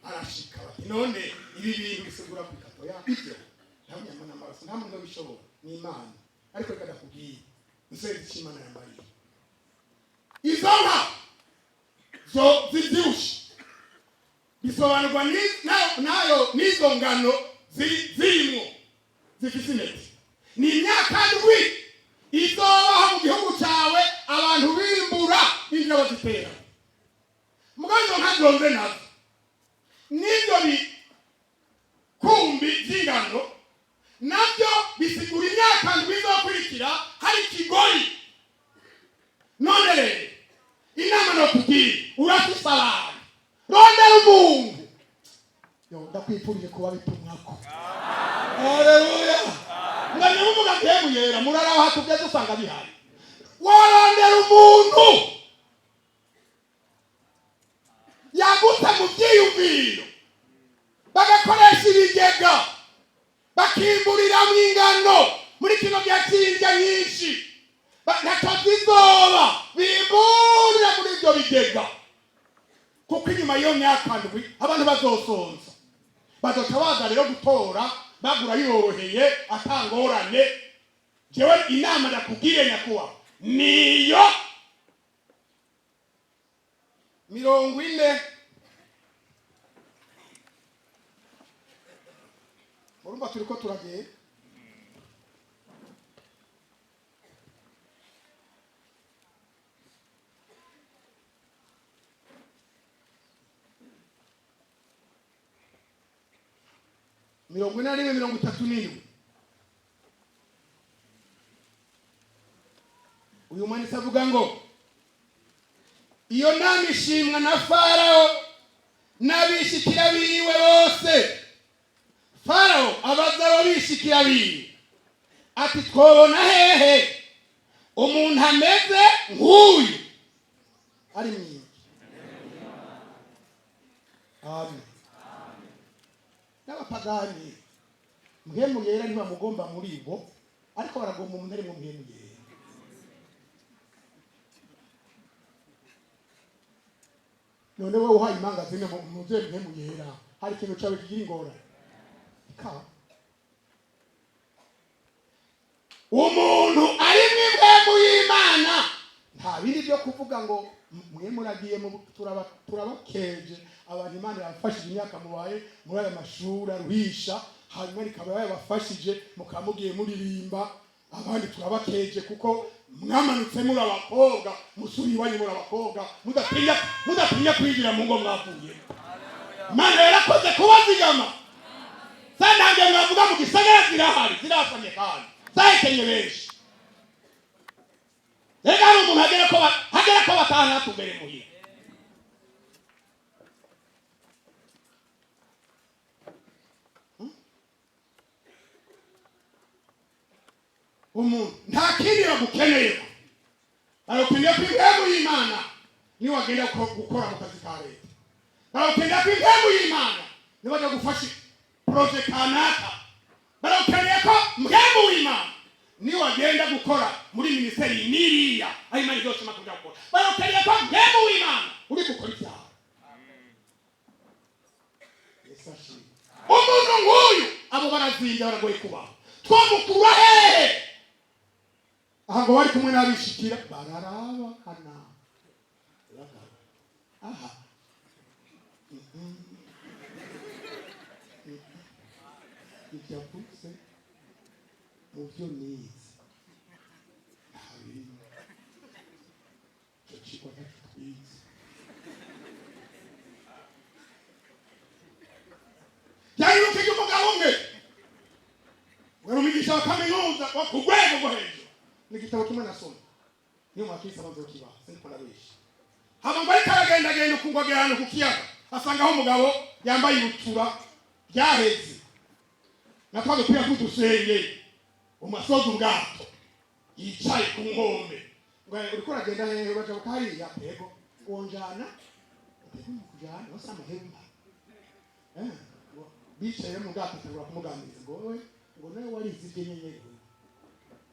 Speaker 1: arashika bati none ibi bintu bisugura ku kato ya ibyo ntabwo yamana amaraso nta muntu bishobora ni Imana ariko reka ndakubwiye nzeri cy'Imana yambaye izo nka zo zibyushe bisobanurwa nayo n'izo ngano zirimo zifite intete ni imyaka ndwi izobaho mu gihugu cyawe abantu bimbura n'indabo zitera mugazo nka zonze nazo n'ibyo bikumbi by'ingano nabyo bisigura imyaka ndwi izokurikira hari ikigoyi. None rero inama no kugira urafisala rondera umuntu yo ndakwipfurije kuba bitumwako. Haleluya. Ngane umuga kebuyera muraraho hatubye dusanga bihari warondera umuntu yaguta mu byiyumviro bagakoresha ibigega bakimburira mu ingano muri kino gihe cy'indya nyinshi ntakazizoba bimburira muri ibyo bigega kuko inyuma y'iyo myaka ndwi abantu bazosonza bazoca baza rero gutora bagura yoroheye atangorane. Jewe inama ndakubwiye nyakuba niyo 40 urumva turiko turagiye mirongo ine rimwe 37. Uyu mwanditsi avuga ngo iyo nama ishimwa na Farawo n'abishikira biwe bose. Farawo abaza abishikira biwe ati twobona hehe umuntu ameze nk'uyu ari mwiza. Amen. n'abapagani mpemu yera ntibamugomba muri bo ariko baragomba umuntu ari mu mpemu yera. None wowe uhaye imanga zine mu mpemu yera hari ikintu cyawe kigira ingorane ka umuntu ari mu mpemu y'Imana nta bindi byo kuvuga ngo mwe muragiye mu turabakeje abantu Imana yafashije imyaka mubaye muri aya mashuri aruhisha hanyuma ikaba yabafashije mukamugiye muririmba abandi turabakeje kuko mwamanutse muri abakobwa musuri iwanyu muri abakobwa mudatinya kwigira mu ngo mwavuye. Imana yarakoze kubazigama sanange mwavuga mu gisagara zirahari zirafanye kandi zahekenye benshi. Rega umuntu hagera ko batana tumbere muhira. Umuntu nta kindi bagukeneye barakeneye kw'impemu y'Imana ni wagenda gukora mu kazi ka leta. Barakeneye kw'impemu y'Imana ni wajya gufasha project kanaka. Barakeneye ko mpemu y'Imana ni wagenda gukora muri ministeri niriya aho Imana yose makujya gukora. Barakeneye ko mpemu y'Imana uri gukora icyaha. Yesashi umuntu nguyu abo barazinja baragoye kubaho twamukura hehe aho bari kumwe n'abishikira bararaba kana aha icyaputse mu byo nize hari cyicwa n'utwize yari ukije umugabo umwe wari umigisha wa kaminuza wa ku rwego rwo hejuru n'igitabo kimwe nasoma niyo mwakisa bazokiba siniko nabishi haba ngo ariko aragenda ukungwagera hano ku kiyaga asangaho umugabo yambaye ibutura ryaheze natwaje kuya kudusenge umasoza ubwato yicaye ku nkombe ngo uriko uragenda hehe baje bukariya yego wonjana kujana osama hemba bicaye mu bwato tangura kumuganiriza ngo wowe ngo nawe wari izije nyenyeri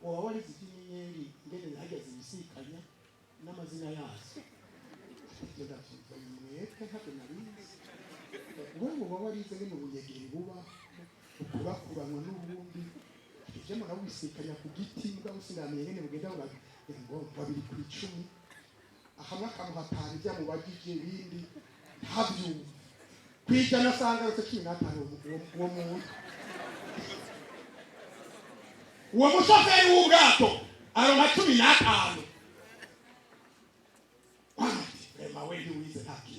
Speaker 1: wowe wari izije nyenyeri ngene hageze ibisikanya n'amazina yazo kugenda mwete ntabwo narize wowe wari izije mu buyegeri buba ukurakuranwa n'ubundi ije mu nawisikanya ku giti mbwa usinamiye ngene bugenda ngo babiri kuri 10 ahamwe akamuhatari bya mubagije bindi ntabyo kwijana sanga rutse 15 uwo muntu uwo mushoferi w'ubwato aronka 15 ema wewe wize haki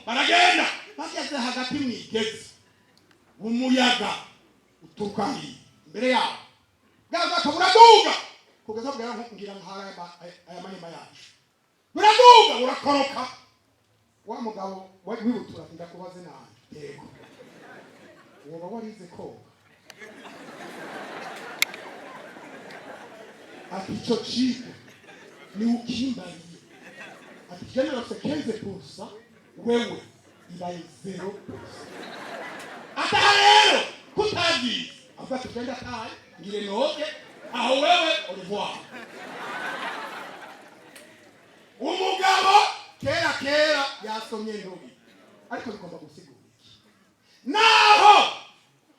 Speaker 1: baragenda bageze hagati mwigeze umuyaga utukahi imbere yabo gaza kaburaduga kugeza bwa ngira nkara aya mahema yacu buraduga urakoroka wa mugabo wibutura ndakubaze nanje yego uwo warize ko ati cyo chico ni ukimbariye ati general sekenze kursa wewe ibaye 0%. Ata rero kutazi afata kwenda kai ngire noge aho wewe olivoa umugabo kera yasomye ndobi ariko bigomba gusigura naho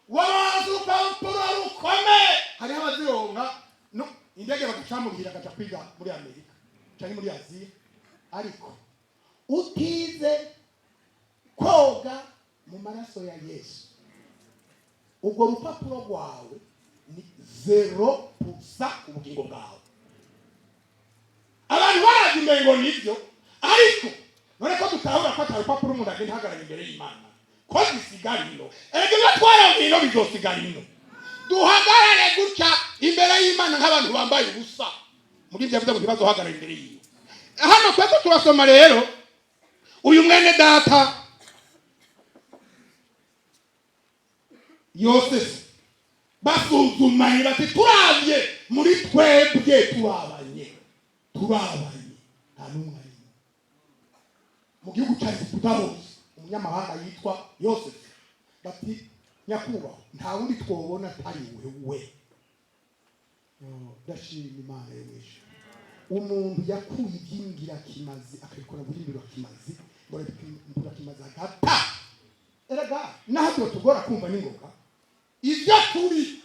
Speaker 1: wabantu bampura rukome hari abazironga no indege bagacamurira gaca kwiga muri Amerika cyangwa muri Aziya ariko utize koga mu maraso ya Yesu ubwo rupapuro rwawe ni 0% ubugingo bwawe. Abantu barazi ngo nibyo ariko none ko tutahura ko rupapuro umuntu agenda hagarara imbere y'Imana ko zisigarino egeza twarabino bizosigarino duhagarare gutya imbere y'Imana nk'abantu bambaye ubusa muri byo bivuze ngo ntibazohagarara imbere yiwe. Hano twese turasoma rero uyu mwene data Yosefu basuzumanye bati turavye muri twebwe turabanye nta numwe ari mu gihugu cya Egiputa umunyamahanga yitwa Yosefu bati nyakubahwa nta wundi twobona atari wewe. Ndashima Imana y'umwisha. Umuntu yakuye ibyingira kimazi akabikora burindiro kimazi mbura kimazi agata. Erega naho tugora kumva ningoga ibyo turi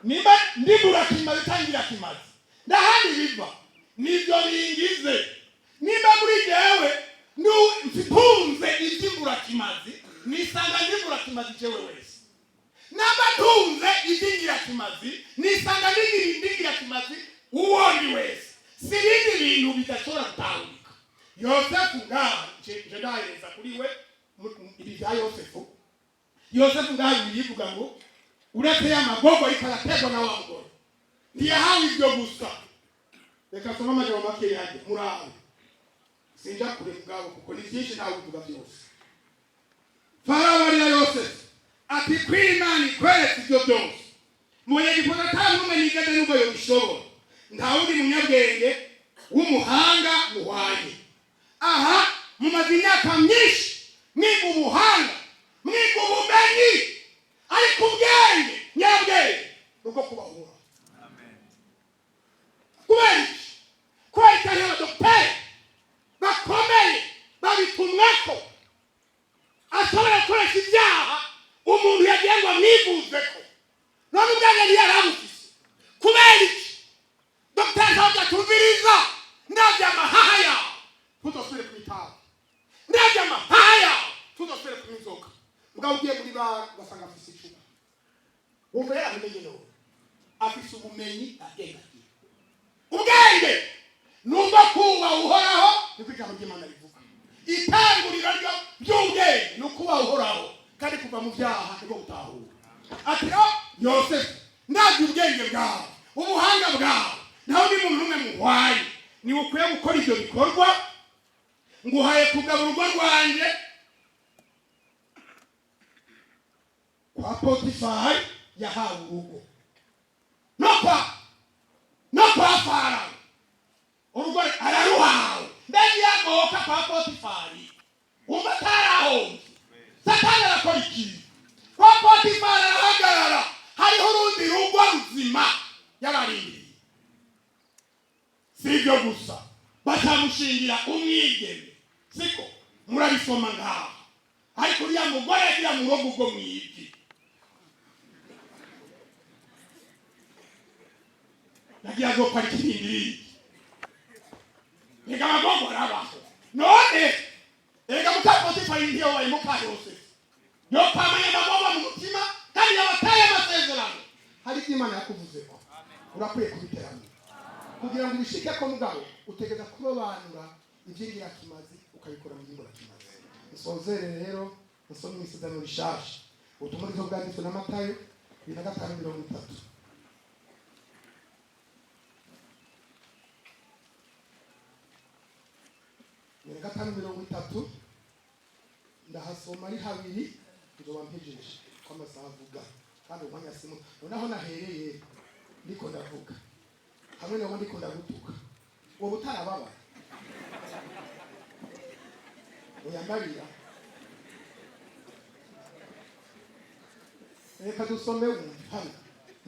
Speaker 1: niba ndibura kimazi tangira kimazi ndahandi biva nibyo bingize niba muri jewe mfitunze ibyingura kimazi nisanga ndibura kimazi jewe wese naba tunze ibyingira kimazi nisanga ndingira kimazi uwondi wese sibindi bintu bidashobora gutahurika. Yosefu ngaha je ndaheza kuri we ibya Yosefu ngaha yivuga ngo uretse y'amagogo ikarategwa na wa mugore ntiyahawe ibyo gusa. Reka soma amajambo make yaje muraho sinja kure mugabo kuko ni byinshi ntawe uvuga byose. Farao ari Yosefu ati kwimana ikweretse ibyo byose mwenye gipota tanu numwe nigeze n'ubwo yo bishobora nta wundi munyabwenge w'umuhanga muhanye. Aha mu myaka myinshi mwiga ubuhanga mwiga ubumenyi ariko ubwenge nyabwenge nuko kubahura. Amen. Kubera cyane abadokiteri bakomeye babitumwako ashobora gukoresha ibyaha umuntu yagiye ngo amwivuzeko none ubwange ntiyarabufise. Kubera iki dogiteri ntabwo tumviriza ndabya amahaya tudosubire ku itabi ndabya amahaya tudosubire ku inzoga mugabo ugiye muri bara ugasanga afise icupa wumva yaramenye no afise ubumenyi agenga ubwenge numva kuba uhoraho niko ijambo ry'Imana rivuga. Itanguriro ryo by'ubwenge nukuba uhoraho kandi kuva mu byaha niko gutahura. Ati Yosefu ndabya ubwenge bwawe ubuhanga bwawe naho ni muntu umwe muhwaye ni ukwiye gukora ibyo bikorwa nguhaye kugabura urugo rwanjye kwa Potifari yahawe urugo no kwa Farao urugo araruhawe mbega yagoka kwa Potifari umataraho Satani arakora iki kwa Potifari arahagarara hariho urundi rugo ruzima yararindiriye. Sibyo gusa batamushingira umwigeme siko murabisoma ngaha ariko uriya mugore yagira mu rugo rwo mwibyi nagira ngo kwari kirindiri ega magongo rabaho none ega Potifari ndiyo wayi mukayose yo pamanya magongo mu mutima kandi yabataye amasezerano hari Imana yakuvuzeko urakwiye kubiterana kugira ngo bishike ko mugabo utegeza kurobanura ibyingira kimazi ukabikora mu byingira kimazi. Nsozere rero nsome imisezerano rishasha ubutumwa bwanditswe na Matayo 5:30 5:30 ndahasoma ari habiri nzoba mpejeje kwa masaha avuga kandi umwanya simu noneho nahereye ndiko ndavuga hamwe n'abo ndiko ndagutuka uwo butarababa uyambarira. Reka dusome hano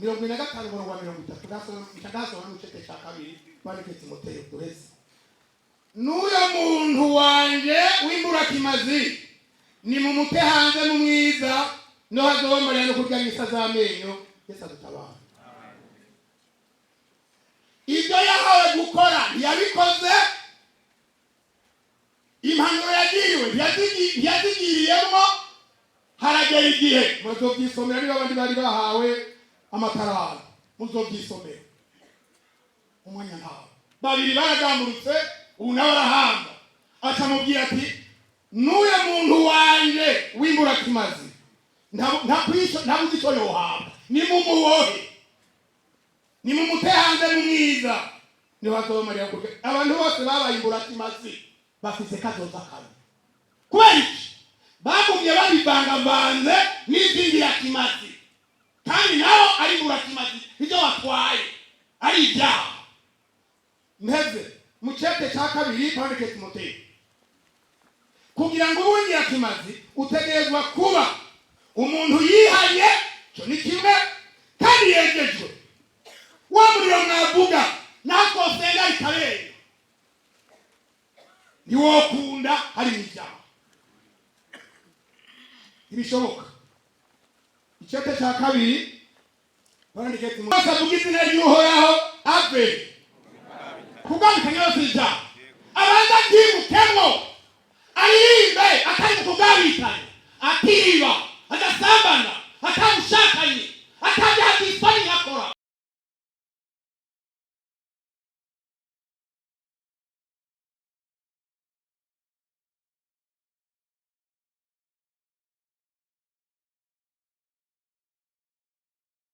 Speaker 1: 55:30 ndasoma n'ucete cya kabiri bareke Timoteyo dureze n'uyo muntu wanje w'imbura kimazi ni mu mute hanze mu mwiza no hazombarira no kurya ngisa z'amenyo Yesu adutabara. Ibyo yahawe gukora yabikoze impanuro yagiriwe yazigiriyemo haragera igihe muzobyisomera niba abandi bari bahawe amatarara muzobyisomera umwanya ntawe babiri baragambutse ubu nawe arahamba akamubwira ati n'uyo muntu wanje w'imbura kimazi ntabuze icyo yohabwa ni mu muwohe ni mu mute hanze mu mwiza ni bazomarira kurya. Abantu bose babaye imbura kimazi bafise kazoza kabi kubera iki bagumye babivangavanze n'ibyingira kimazi kandi naho ari imbura kimazi ibyo batwaye ari ibyaha. Mpeze mu cete cya kabiri bandike Timoteyo kugira ngo ubungira kimazi utegerezwa kuba umuntu yihanye cyo ni kimwe kandi yegejwe. Wa muriro mwavuga nako senga ikarenga ni wo kunda hari n'icyaha ibishoboka. Icyete cya kabiri barandike ati mwese avuga izina ry'Uhoraho ave kugabikanya yose ijambo abanza byimukemo aririmbe atari mu kugabikanya atiba agasambana atamushakanye